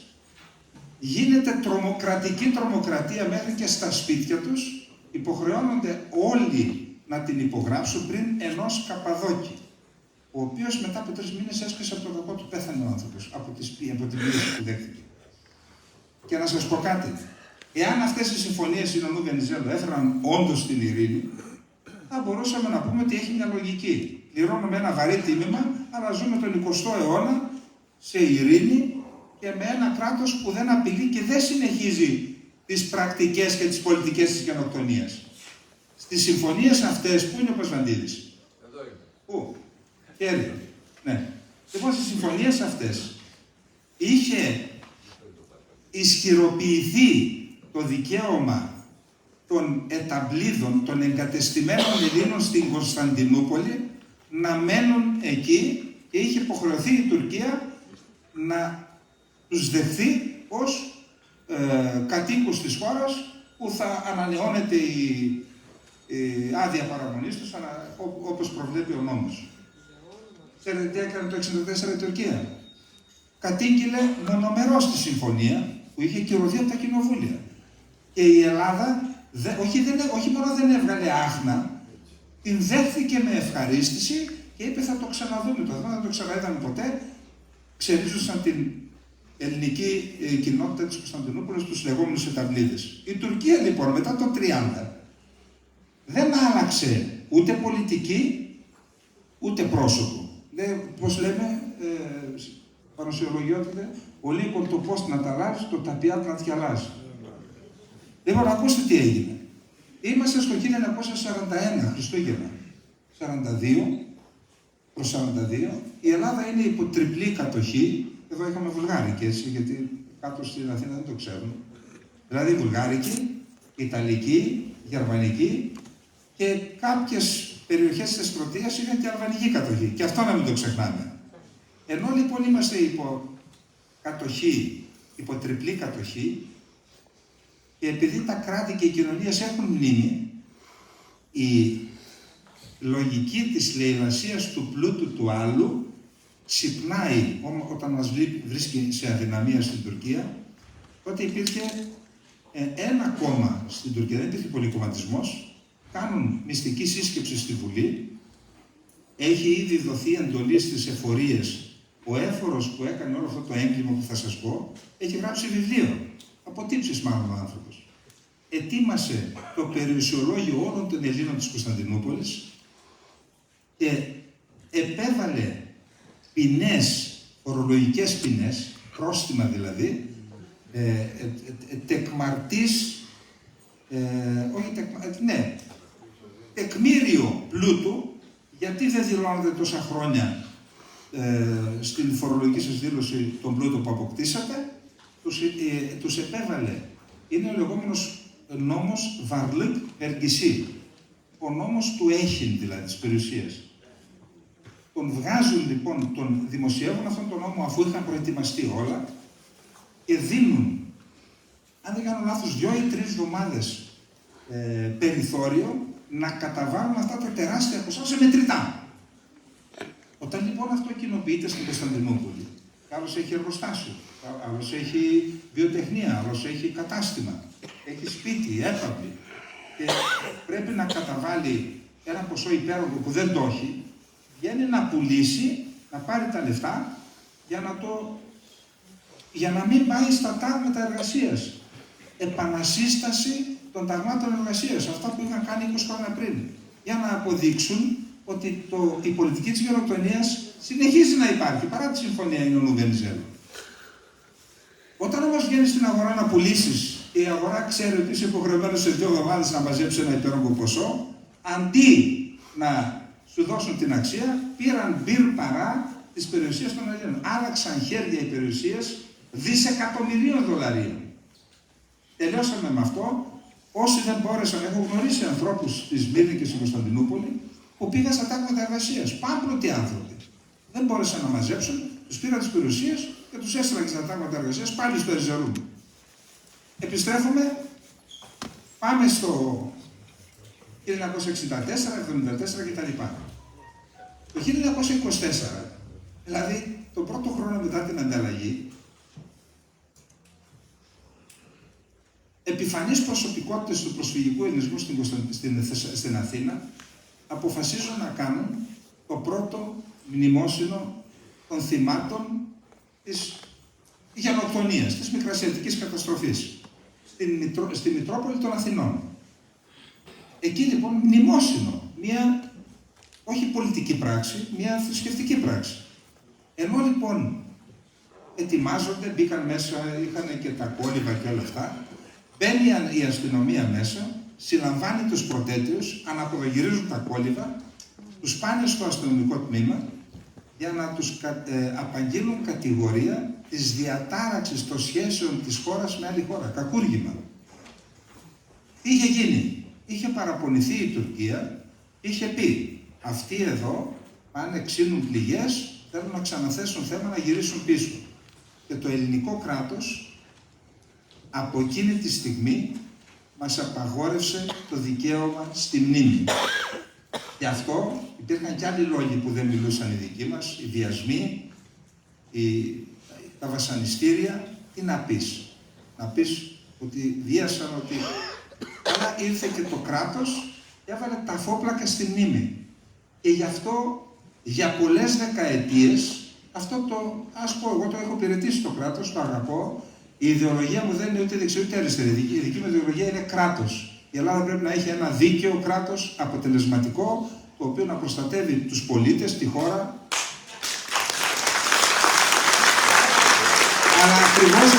γίνεται τρομοκρατική τρομοκρατία μέχρι και στα σπίτια τους, υποχρεώνονται όλοι να την υπογράψουν πριν ενός Καπαδόκη, ο οποίος μετά από 3 μήνες έσκασε από το κακό του, πέθανε ο άνθρωπος, από την πίεση που δέχτηκε. Και να σας πω κάτι, εάν αυτές οι συμφωνίες Ινωνού Βενιζέλου έφεραν όντως την ειρήνη, θα μπορούσαμε να πούμε ότι έχει μια λογική. Πληρώνουμε ένα βαρύ τίμημα, αλλά ζούμε τον 20ο αιώνα σε ειρήνη και με ένα κράτος που δεν απειλεί και δεν συνεχίζει τις πρακτικές και τις πολιτικές της γενοκτονίας. Στις συμφωνίες αυτές, πού είναι ο Πασβαντίδης? Εδώ είναι. Πού? Χέρι. Ναι. Λοιπόν, στις συμφωνίες αυτές είχε ισχυροποιηθεί το δικαίωμα των εταμπλίδων, των εγκατεστημένων Ελλήνων στην Κωνσταντινούπολη να μένουν εκεί, και είχε υποχρεωθεί η Τουρκία να τους δεχθεί ως κατοίκους της χώρας, που θα ανανεώνεται η άδεια παραμονής τους όπως προβλέπει ο νόμος. Ξέρετε τι έκανε το 1964 η Τουρκία? Κατήγγειλε μονομερώς τη συμφωνία που είχε κυρωθεί από τα κοινοβούλια. Και η Ελλάδα όχι μόνο δεν έβγαλε άχνα, την δέχθηκε με ευχαρίστηση και είπε θα το ξαναδούμε. Το δεν το ξαναείδαμε ποτέ. Ξερίζωσαν την ελληνική κοινότητα της Κωνσταντινούπολης, τους λεγόμενους Εταυλίδες. Η Τουρκία λοιπόν μετά το 30 δεν άλλαξε ούτε πολιτική ούτε πρόσωπο. Πώς λέμε, παρουσιολογιότητα, ο λίγο το πώς να τα αλλάζει, το ταπιάτ να θυαλάζει. Λοιπόν, ακούστε τι έγινε. Είμαστε στο 1941, Χριστούγεννα. 42 προς 42, η Ελλάδα είναι υπό τριπλή κατοχή. Εδώ είχαμε βουλγάρικη, έτσι, γιατί κάτω στην Αθήνα δεν το ξέρουν. Δηλαδή βουλγάρικη, ιταλική, γερμανική και κάποιες περιοχές της Κροατίας είχαν και αλβανική κατοχή. Και αυτό να μην το ξεχνάμε. Ενώ λοιπόν είμαστε υπό κατοχή, υπό τριπλή κατοχή, και επειδή τα κράτη και οι κοινωνίες έχουν μνήμη, η λογική της λαιλασίας του πλούτου του άλλου ξυπνάει όταν μας βρίσκει σε αδυναμία στην Τουρκία. Τότε υπήρχε ένα κόμμα στην Τουρκία, δεν υπήρχε πολυκομματισμός, κάνουν μυστική σύσκεψη στη Βουλή, έχει ήδη δοθεί εντολή στις εφορίες. Ο έφορος που έκανε όλο αυτό το έγκλημα που θα σας πω, έχει γράψει βιβλίο, αποτύψεις μάλλον ο άνθρωπος. Ετοίμασε το περιουσιολόγιο όλων των Ελλήνων της Κωνσταντινούπολης και επέβαλε ποινές, φορολογικές ποινές, πρόστιμα δηλαδή, τεκμήριο πλούτου, γιατί δεν δηλώνετε τόσα χρόνια στην φορολογική σας δήλωση τον πλούτο που αποκτήσατε, τους επέβαλε. Είναι ο λεγόμενος νόμος Βαρλίκ Περγκισί, ο νόμος του Έχιν δηλαδή της περιουσίας. Τον βγάζουν λοιπόν, τον δημοσιεύουν αυτόν τον νόμο αφού είχαν προετοιμαστεί όλα και δίνουν, αν δεν κάνω λάθος, 2 ή 3 εβδομάδες περιθώριο να καταβάλουν αυτά τα τεράστια ποσά σε μετρητά. Όταν λοιπόν αυτό κοινοποιείται στην Κωνσταντινούπολη, άλλος έχει εργοστάσιο, άλλος έχει βιοτεχνία, άλλος έχει κατάστημα, έχει σπίτι, έπαυλη και πρέπει να καταβάλει ένα ποσό υπέρογκο που δεν το έχει, βγαίνει να πουλήσει, να πάρει τα λεφτά για να μην πάει στα τάγματα εργασίας. Επανασύσταση των ταγμάτων εργασίας, αυτά που είχαν κάνει 20 χρόνια πριν, για να αποδείξουν ότι η πολιτική της γενοκτονίας συνεχίζει να υπάρχει, παρά τη συμφωνία Ινωνού Βενιζέλου. Όταν όμως βγαίνεις στην αγορά να πουλήσεις, η αγορά ξέρει ότι είσαι υποχρεωμένος σε 2 εβδομάδες να μαζέψει ένα υπέρογκο ποσό, αντί να σου δώσουν την αξία, πήραν μπυρ παρά της περιουσίας των Ελλήνων. Άλλαξαν χέρια οι περιουσίες δισεκατομμυρίων δολαρίων. Τελειώσαμε με αυτό. Όσοι δεν μπόρεσαν, έχω γνωρίσει ανθρώπους στη Σμύρνη και στην Κωνσταντινούπολη που πήγαν στα τάγματα εργασίας. Πάμπλωτοι άνθρωποι. Δεν μπόρεσαν να μαζέψουν, τους πήραν τις περιουσίες και τους έστειλαν στα τάγματα εργασίας πάλι στο Ερζερούμ. Επιστρέφουμε, πάμε στο 1964, 1974 κτλ. Το 1924, δηλαδή τον πρώτο χρόνο μετά την ανταλλαγή, επιφανείς προσωπικότητες του προσφυγικού ελληνισμού στην Αθήνα αποφασίζουν να κάνουν το πρώτο μνημόσυνο των θυμάτων της γενοκτονίας, της μικρασιατικής καταστροφής στη Μητρόπολη των Αθηνών. Εκεί λοιπόν μνημόσυνο, μια όχι πολιτική πράξη, μια θρησκευτική πράξη. Ενώ λοιπόν ετοιμάζονται, μπήκαν μέσα, είχαν και τα κόλληβα και όλα αυτά, μπαίνει η αστυνομία μέσα, συλλαμβάνει τους πρωτέτειους, αναποδογυρίζουν τα κόλληβα, τους πάνε στο αστυνομικό τμήμα για να τους απαγγείλουν κατηγορία της διατάραξης των σχέσεων της χώρας με άλλη χώρα, κακούργημα. Τι είχε γίνει? Είχε παραπονηθεί η Τουρκία, είχε πει αυτοί εδώ πάνε, ξύνουν πληγές, θέλουν να ξαναθέσουν θέμα να γυρίσουν πίσω. Και το ελληνικό κράτος από εκείνη τη στιγμή μας απαγόρευσε το δικαίωμα στη μνήμη. Γι' αυτό υπήρχαν και άλλοι λόγοι που δεν μιλούσαν οι δικοί μας, οι βιασμοί, τα βασανιστήρια. Τι να πεις? Να πεις ότι βίασαν, ότι... Αλλά ήρθε και το κράτος, έβαλε τα φόπλακα στη μνήμη. Και γι' αυτό για πολλές δεκαετίες Αυτό ας πω, εγώ το έχω υπηρετήσει το κράτος, το αγαπώ. Η ιδεολογία μου δεν είναι ούτε δεξιή ούτε αριστερή. Η δική μου ιδεολογία είναι κράτος. Η Ελλάδα πρέπει να έχει ένα δίκαιο κράτος, αποτελεσματικό, το οποίο να προστατεύει τους πολίτες, τη χώρα. Αλλά ακριβώς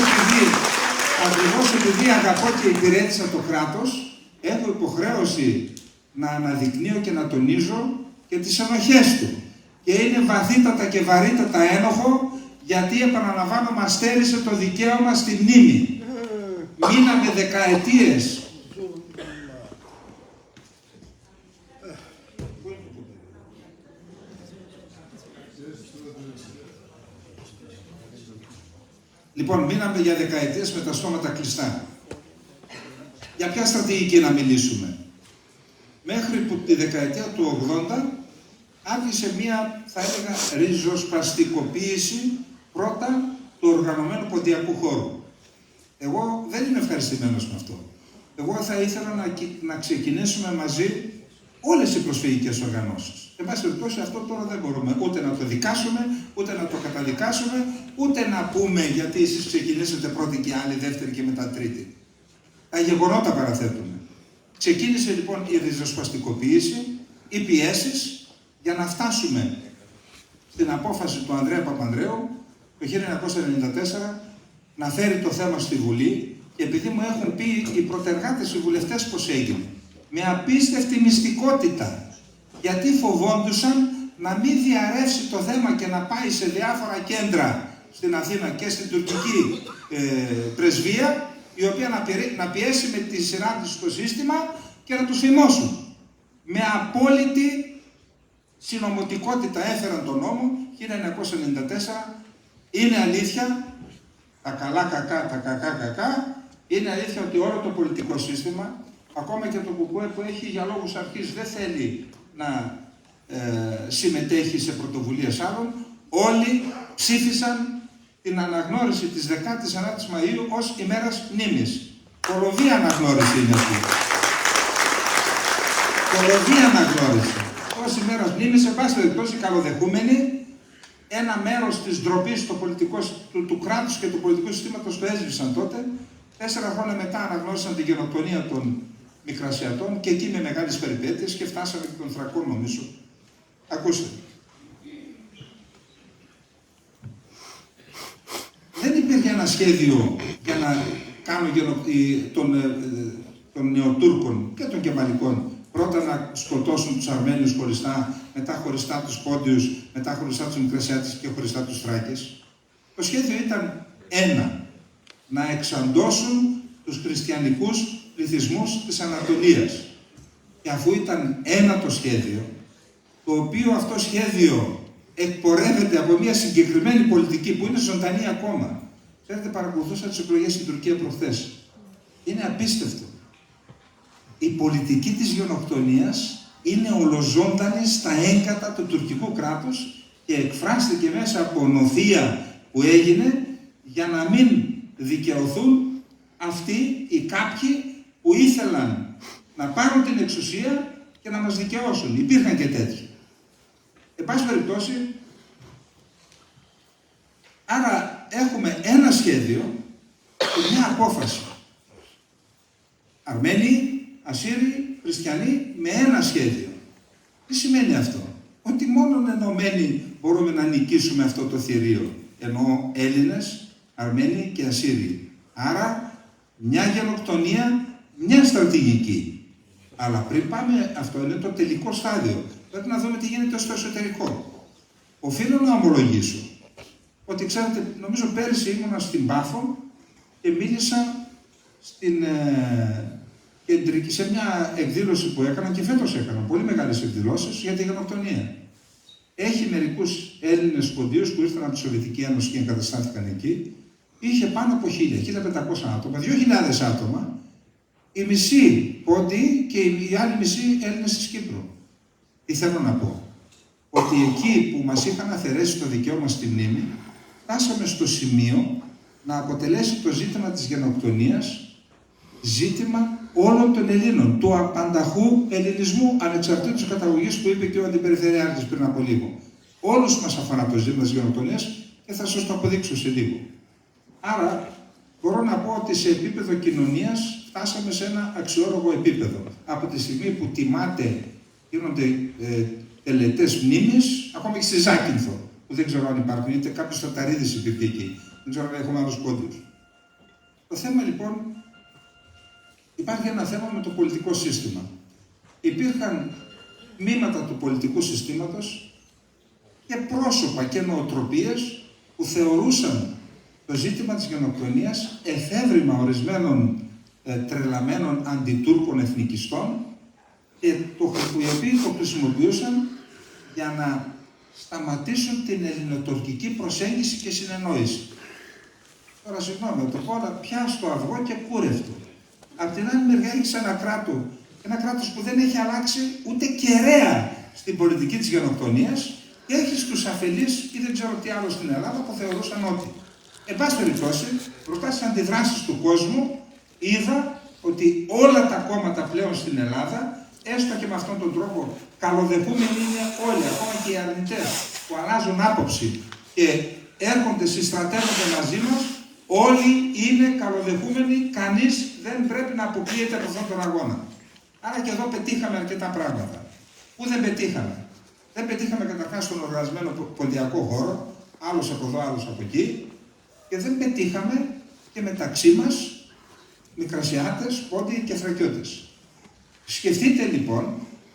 επειδή αγαπώ και υπηρέτησα το κράτος, έχω υποχρέωση να αναδεικνύω και να τονίζω και τις ενοχές του. Και είναι βαθύτατα και βαρύτατα ένοχο, γιατί επαναλαμβάνω μας στέρισε το δικαίωμα στη μνήμη. Μείναμε δεκαετίες. Λοιπόν, μείναμε για δεκαετίες με τα στόματα κλειστά. Για ποια στρατηγική να μιλήσουμε? Μέχρι που τη δεκαετία του 80 άρχισε μία, θα έλεγα, ριζοσπαστικοποίηση πρώτα του οργανωμένου ποντιακού χώρου. Εγώ δεν είμαι ευχαριστημένος με αυτό. Εγώ θα ήθελα να ξεκινήσουμε μαζί όλες οι προσφυγικές οργανώσεις. Εν πάση περιπτώσει, αυτό τώρα δεν μπορούμε ούτε να το δικάσουμε, ούτε να το καταδικάσουμε, ούτε να πούμε γιατί εσείς ξεκινήσατε πρώτη και άλλη, δεύτερη και μετά τρίτη. Τα γεγονότα παραθέτουμε. Ξεκίνησε λοιπόν η ριζοσπαστικοποίηση, οι πιέσεις, για να φτάσουμε στην απόφαση του Ανδρέα Παπανδρέου το 1994 να φέρει το θέμα στη Βουλή, και επειδή μου έχουν πει οι προτεργάτες, οι βουλευτές, πώς έγινε. Με απίστευτη μυστικότητα. Γιατί φοβόντουσαν να μην διαρρεύσει το θέμα και να πάει σε διάφορα κέντρα στην Αθήνα και στην τουρκική πρεσβεία, η οποία να πιέσει με τη σειρά της το σύστημα και να τους φημώσουν. Με απόλυτη συνωμοτικότητα έφεραν τον νόμο 1994. Είναι αλήθεια, τα καλά κακά, τα κακά κακά, είναι αλήθεια ότι όλο το πολιτικό σύστημα, ακόμα και το ΚΚΕ που έχει για λόγους αρχής δεν θέλει να συμμετέχει σε πρωτοβουλίες άλλων, όλοι ψήφισαν την αναγνώριση της 19ης Μαΐου ως ημέρας μνήμης. Κολοβή αναγνώριση είναι αυτή. Κολοβή αναγνώριση. Ως ημέρας μνήμης, σε πάση περιπτώσει, καλοδεχούμενοι, ένα μέρος της ντροπής του κράτους και του πολιτικού συστήματος το έσβησαν τότε. 4 χρόνια μετά αναγνώρισαν την γενοκτονία των Μικρασιατών και εκεί με μεγάλες περιπέτειες και φτάσαμε και των Θρακών, νομίζω. Ακούστε. Δεν υπήρχε ένα σχέδιο για να κάνουν των Νεοτούρκων και των Κεμαλικών πρώτα να σκοτώσουν τους Αρμένιους χωριστά, μετά χωριστά τους Πόντιους, μετά χωριστά τους Μικρασιάτες και χωριστά τους Θράκες. Το σχέδιο ήταν ένα. Να εξαντώσουν τους χριστιανικούς πληθυσμούς της Ανατολίας. Και αφού ήταν ένα το σχέδιο, το οποίο αυτό σχέδιο εκπορεύεται από μια συγκεκριμένη πολιτική που είναι ζωντανή ακόμα. Ξέρετε, παρακολουθούσα τις εκλογές στην Τουρκία προχθές. Είναι απίστευτο. Η πολιτική της γενοκτονίας είναι ολοζώντανη στα έγκατα του τουρκικού κράτους και εκφράστηκε μέσα από νοθεία που έγινε για να μην δικαιωθούν αυτοί οι κάποιοι που ήθελαν να πάρουν την εξουσία και να μας δικαιώσουν. Υπήρχαν και τέτοιοι. Εν πάση περιπτώσει, άρα έχουμε ένα σχέδιο και μια απόφαση. Αρμένοι, Ασσύριοι, Χριστιανοί με ένα σχέδιο. Τι σημαίνει αυτό? Ότι μόνο ενωμένοι μπορούμε να νικήσουμε αυτό το θηρίο. Ενώ Έλληνες, Αρμένοι και Ασσύριοι. Άρα μια γενοκτονία, μια στρατηγική. Αλλά πριν πάμε, αυτό είναι το τελικό στάδιο. Πρέπει να δούμε τι γίνεται στο εσωτερικό. Οφείλω να ομολογήσω ότι, ξέρετε, νομίζω πέρυσι ήμουνα στην Πάφο και μίλησα σε μια εκδήλωση που έκανα, και φέτος έκανα πολύ μεγάλες εκδηλώσεις για τη γενοκτονία. Έχει μερικούς Έλληνες ποντίους που ήρθαν από τη Σοβιετική Ένωση και εγκαταστάθηκαν εκεί. Είχε πάνω από 1.000-1.500 άτομα, 2.000 άτομα, οι μισοί πόντιοι και οι άλλοι μισοί Έλληνες της Κύπρου. Τι θέλω να πω? Ότι εκεί που μας είχαν αφαιρέσει το δικαίωμα στη μνήμη, φτάσαμε στο σημείο να αποτελέσει το ζήτημα της γενοκτονίας ζήτημα όλων των Ελλήνων, του απανταχού ελληνισμού ανεξαρτήτως καταγωγής που είπε και ο Αντιπεριφερειάρχης πριν από λίγο. Όλους μας αφορά το ζήτημα της γενοκτονίας και θα σας το αποδείξω σε λίγο. Άρα, μπορώ να πω ότι σε επίπεδο κοινωνίας φτάσαμε σε ένα αξιόλογο επίπεδο. Από τη στιγμή που τιμάται, γίνονται τελετές μνήμης, ακόμα και στη Ζάκυνθο, που δεν ξέρω αν υπάρχουν, είτε κάποιος Ταταρίδης υπήρχε εκεί. Δεν ξέρω αν έχουμε άλλους πόντιους. Το θέμα λοιπόν, υπάρχει ένα θέμα με το πολιτικό σύστημα. Υπήρχαν τμήματα του πολιτικού συστήματος και πρόσωπα και νοοτροπίες που θεωρούσαν το ζήτημα της γενοκτονίας εφεύρημα ορισμένων τρελαμένων αντιτούρκων εθνικιστών και οι οποίοι το χρησιμοποιούσαν για να σταματήσουν την ελληνοτουρκική προσέγγιση και συνεννόηση. Τώρα συγγνώμη, το πω, αλλά πιάσ' το αυγό και κούρευτο. Απ' την άλλη μεριά έχεις ένα κράτος που δεν έχει αλλάξει ούτε κεραία στην πολιτική της γενοκτονίας και έχεις τους αφελείς ή δεν ξέρω τι άλλο στην Ελλάδα που θεωρούσαν ότι. Εν πάση περιπτώσει, μπροστά στις αντιδράσεις του κόσμου, είδα ότι όλα τα κόμματα πλέον στην Ελλάδα, έστω και με αυτόν τον τρόπο, καλοδεχούμενοι είναι όλοι, ακόμα και οι αρνητές που αλλάζουν άποψη και έρχονται, συστρατεύονται μαζί μας, όλοι είναι καλοδεχούμενοι, κανείς δεν πρέπει να αποκλείεται από αυτόν τον αγώνα. Άρα και εδώ πετύχαμε αρκετά πράγματα. Πού δεν πετύχαμε? Δεν πετύχαμε καταρχάς στον οργανισμένο ποντιακό χώρο, άλλος από εδώ, άλλος από εκεί, και δεν πετύχαμε και μεταξύ μας Μικρασιάτες, Πόντιοι και Θρακιώτες. Σκεφτείτε λοιπόν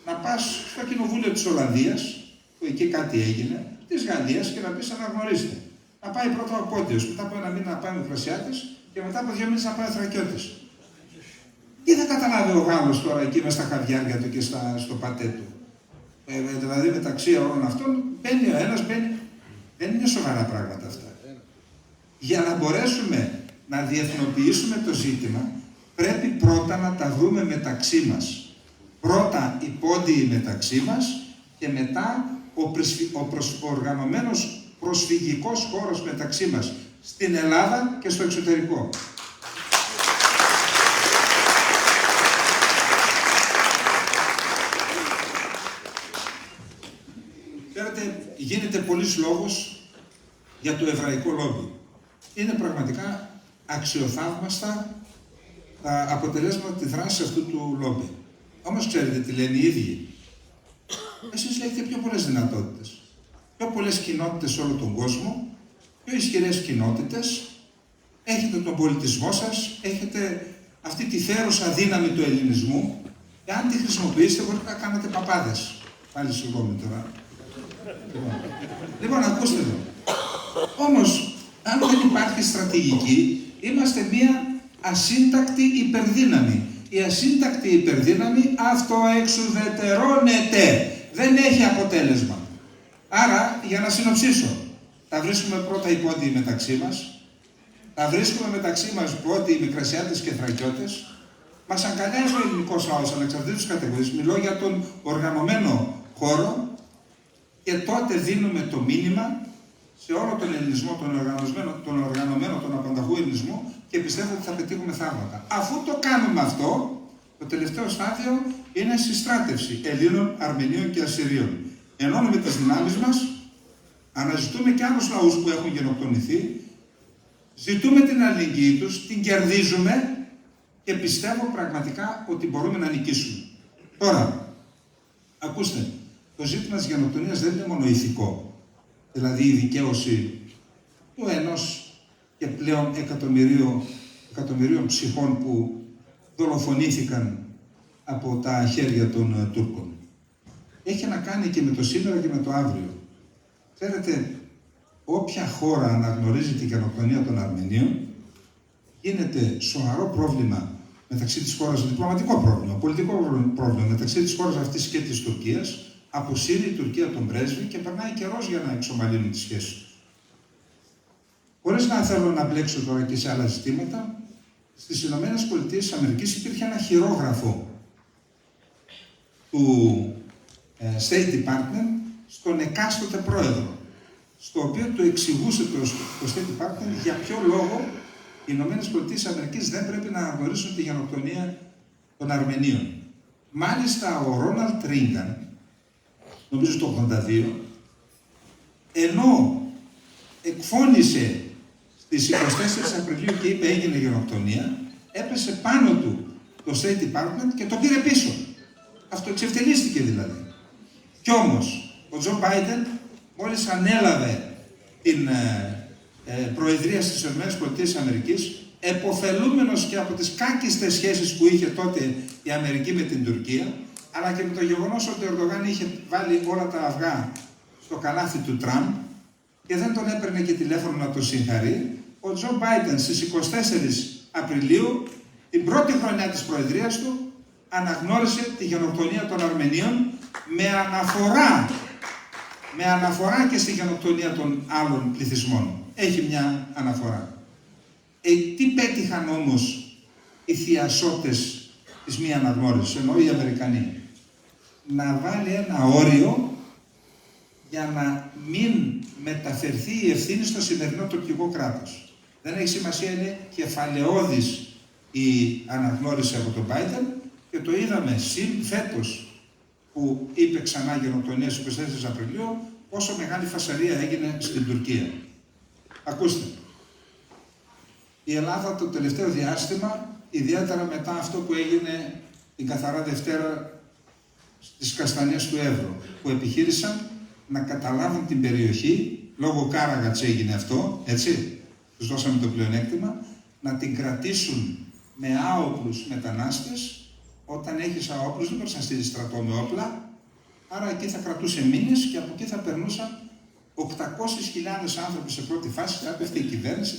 να πας στο κοινοβούλιο της Ολλανδίας, που εκεί κάτι έγινε, της Γαλλίας και να πεις αναγνωρίστε. Να πάει πρώτα ο Πόντιος, μετά από ένα μήνα να πάει Μικρασιάτες και μετά από 2 μήνες να πάει ο Θρακιώτης. Τι θα καταλάβει ο Γάλλος τώρα εκεί μες στα χαβιάρια του και στο πατέ του? Δηλαδή μεταξύ όλων αυτών μπαίνει ο ένας, μπαίνει. Δεν είναι σοβαρά πράγματα αυτά. Για να μπορέσουμε να διεθνοποιήσουμε το ζήτημα, πρέπει πρώτα να τα βρούμε μεταξύ μας. Πρώτα οι Πόντιοι μεταξύ μας και μετά ο οργανωμένος προσφυγικός χώρος μεταξύ μας, στην Ελλάδα και στο εξωτερικό. Ξέρετε, γίνεται πολύς λόγος για το εβραϊκό λόμπι. Είναι πραγματικά αξιοθαύμαστα τα αποτελέσματα της δράσης αυτού του λόμπι. Όμως ξέρετε τι λένε οι ίδιοι? Εσείς έχετε πιο πολλές δυνατότητες, πιο πολλές κοινότητες σε όλο τον κόσμο, πιο ισχυρές κοινότητες, έχετε τον πολιτισμό σας, έχετε αυτή τη θέρουσα δύναμη του ελληνισμού και αν τη χρησιμοποιήσετε μπορείτε να κάνετε παπάδες. Πάλι συγγνώμη τώρα. Λοιπόν, ακούστε εδώ. Όμως, αν δεν υπάρχει στρατηγική, είμαστε μία ασύντακτη υπερδύναμη. Η ασύντακτη υπερδύναμη αυτοεξουδετερώνεται. Δεν έχει αποτέλεσμα. Άρα, για να συνοψίσω, θα βρίσκουμε πρώτα οι Πόντιοι μεταξύ μας, θα βρίσκουμε μεταξύ μας Πόντιοι, Μικρασιάτες και Θρακιώτες. Μας αγκαλιάζει ο ελληνικός λαός ανεξαρτήτως κατηγορίας. Μιλώ για τον οργανωμένο χώρο και τότε δίνουμε το μήνυμα σε όλο τον ελληνισμό, τον οργανωμένο, τον απανταχού ελληνισμό και πιστεύω ότι θα πετύχουμε θαύματα. Αφού το κάνουμε αυτό, το τελευταίο στάδιο είναι συστράτευση Ελλήνων, Αρμενίων και Ασσυρίων. Ενώνουμε τις δυνάμεις μας, αναζητούμε και άλλους λαούς που έχουν γενοκτονηθεί, ζητούμε την αλληλεγγύη τους, την κερδίζουμε και πιστεύω πραγματικά ότι μπορούμε να νικήσουμε. Τώρα, ακούστε, το ζήτημα της γενοκτονίας δεν είναι μόνο ηθικό. Δηλαδή η δικαίωση του ενός και πλέον εκατομμυρίων ψυχών που δολοφονήθηκαν από τα χέρια των Τούρκων. Έχει να κάνει και με το σήμερα και με το αύριο. Ξέρετε, όποια χώρα αναγνωρίζει την γενοκτονία των Αρμενίων, γίνεται σοβαρό πρόβλημα μεταξύ της χώρας, διπλωματικό πρόβλημα, πολιτικό πρόβλημα μεταξύ της χώρας αυτής και της Τουρκίας, αποσύρει η Τουρκία τον πρέσβη και περνάει καιρός για να εξομαλύνουν τις σχέσεις. Χωρίς να θέλω να μπλέξω τώρα και σε άλλα ζητήματα, στις Ηνωμένες Πολιτείες Αμερικής υπήρχε ένα χειρόγραφο του State Department στον εκάστοτε πρόεδρο, στο οποίο του εξηγούσε το State Department για ποιο λόγο οι Ηνωμένες Πολιτείες Αμερικής δεν πρέπει να αναγνωρίσουν τη γενοκτονία των Αρμενίων. Μάλιστα ο Ρόναλντ Ρίγκαν, νομίζω το 1982, ενώ εκφώνησε στις 24 Απριλίου και είπε έγινε γενοκτονία, έπεσε πάνω του το State Department και το πήρε πίσω. Αυτοεξευτελίστηκε δηλαδή. Κι όμως, ο Τζο Μπάιντεν μόλις ανέλαβε την προεδρία στις ΗΠΑ, εποφελούμενος και από τις κάκιστες σχέσεις που είχε τότε η Αμερική με την Τουρκία, αλλά και με το γεγονός ότι ο Ερντογάν είχε βάλει όλα τα αυγά στο καλάθι του Τραμπ και δεν τον έπαιρνε και τηλέφωνο να τον συγχαρεί, ο Τζο Μπάιντεν στις 24 Απριλίου, την πρώτη χρονιά της προεδρίας του, αναγνώρισε τη γενοκτονία των Αρμενίων με αναφορά και στη γενοκτονία των άλλων πληθυσμών. Έχει μια αναφορά. Τι πέτυχαν όμως οι θειασότες της μη αναγνώρισης, ενώ οι Αμερικανοί? Να βάλει ένα όριο για να μην μεταφερθεί η ευθύνη στο σημερινό τουρκικό κράτος. Δεν έχει σημασία, είναι κεφαλαιώδης η αναγνώριση από τον Biden και το είδαμε φέτος που είπε ξανά γενοκτονία στις 24 Απριλίου, πόσο μεγάλη φασαρία έγινε στην Τουρκία. Ακούστε, η Ελλάδα το τελευταίο διάστημα, ιδιαίτερα μετά αυτό που έγινε την καθαρά Δευτέρα στις καστανιές του Εύρου, που επιχείρησαν να καταλάβουν την περιοχή, λόγω Κάραγατς έγινε αυτό, έτσι, τους δώσαμε το πλεονέκτημα, να την κρατήσουν με άοπλους μετανάστες. Όταν έχεις άοπλους δεν μπορείς να στείλεις στρατό με όπλα, άρα εκεί θα κρατούσε μήνες και από εκεί θα περνούσαν 800.000 άνθρωποι σε πρώτη φάση, θα έπεφτε η κυβέρνηση,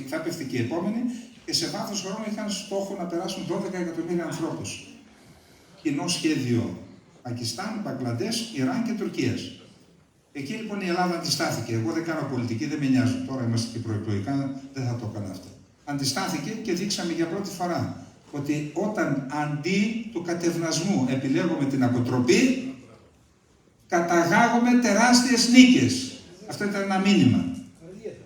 θα έπεφτε και η επόμενη και σε βάθος χρόνου είχαν στόχο να περάσουν 12 εκατομμύρια ανθρώπους. Κοινό σχέδιο Πακιστάν, Μπαγκλαντές, Ιράν και Τουρκίας. Εκεί λοιπόν η Ελλάδα αντιστάθηκε. Εγώ δεν κάνω πολιτική, δεν με νοιάζουν. Τώρα είμαστε και προεκλογικά, δεν θα το έκανα αυτό. Αντιστάθηκε και δείξαμε για πρώτη φορά ότι όταν αντί του κατευνασμού επιλέγουμε την αποτροπή, καταγάγουμε τεράστιες νίκες. Αυτό ήταν ένα μήνυμα.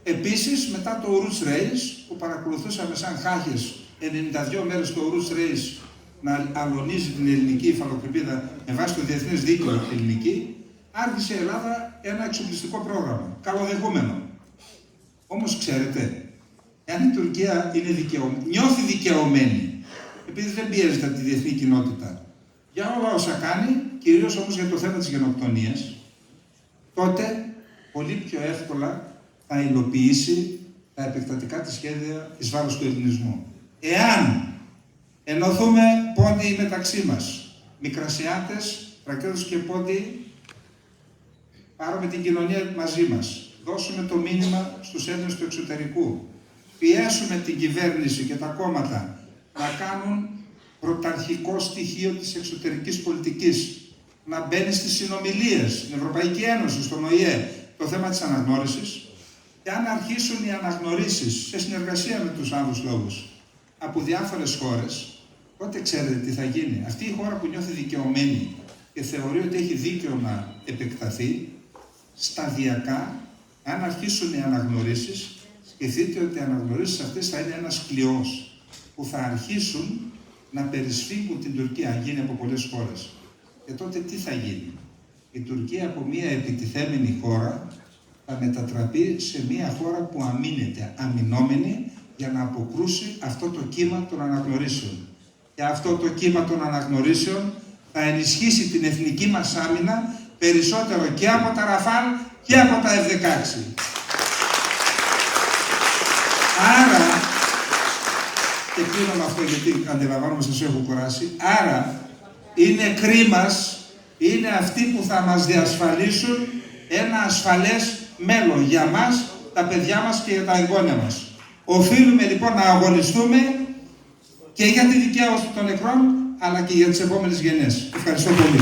Επίσης, μετά το Roots Race, που παρακολουθούσαμε σαν χάχες 92 μέρες το Roots Race να αλωνίζει την ελληνική υφαλοκρηπίδα με βάση το διεθνές δίκαιο ελληνική, άρχισε η Ελλάδα ένα εξοπλιστικό πρόγραμμα, καλοδεχούμενο. Όμως ξέρετε, εάν η Τουρκία νιώθει δικαιωμένη, επειδή δεν πιέζεται από τη διεθνή κοινότητα, για όλα όσα κάνει, κυρίως όμως για το θέμα της γενοκτονίας, τότε πολύ πιο εύκολα θα υλοποιήσει τα επεκτατικά της σχέδια εις βάρος του ελληνισμού. Εάν ενωθούμε πόντιοι μεταξύ μας, Μικρασιάτες, Θρακέδους και πόντιοι, πάρουμε την κοινωνία μαζί μας, δώσουμε το μήνυμα στους Έλληνες του εξωτερικού, πιέσουμε την κυβέρνηση και τα κόμματα να κάνουν πρωταρχικό στοιχείο της εξωτερικής πολιτικής, να μπαίνει στις συνομιλίες, στην Ευρωπαϊκή Ένωση, στον ΟΗΕ, το θέμα της αναγνώρισης. Και αν αρχίσουν οι αναγνωρίσεις σε συνεργασία με τους άλλους λόγους από διάφορες χώρες, τότε ξέρετε τι θα γίνει. Αυτή η χώρα που νιώθει δικαιωμένη και θεωρεί ότι έχει δίκαιο να επεκταθεί, σταδιακά, αν αρχίσουν οι αναγνωρίσεις, σκεφτείτε ότι οι αναγνωρίσεις αυτές θα είναι ένας κλειός που θα αρχίσουν να περισφίγγουν την Τουρκία, αν γίνει από πολλές χώρες. Και τότε τι θα γίνει? Η Τουρκία από μια επιτιθέμενη χώρα θα μετατραπεί σε μια χώρα που αμήνεται, αμυνόμενη, για να αποκρούσει αυτό το κύμα των αναγνωρίσεων. Και αυτό το κύμα των αναγνωρίσεων θα ενισχύσει την εθνική μας άμυνα περισσότερο και από τα Ραφάλ και από τα F-16. Άρα, και κλείνω με αυτό γιατί αντιλαμβάνομαι σας έχω κουράσει, άρα είναι κρίμας, είναι αυτοί που θα μας διασφαλίσουν ένα ασφαλές μέλλον για μας, τα παιδιά μας και για τα εγγόνια μας. Οφείλουμε λοιπόν να αγωνιστούμε και για τη δικαίωση των νεκρών, αλλά και για τις επόμενες γενιές. Ευχαριστώ πολύ.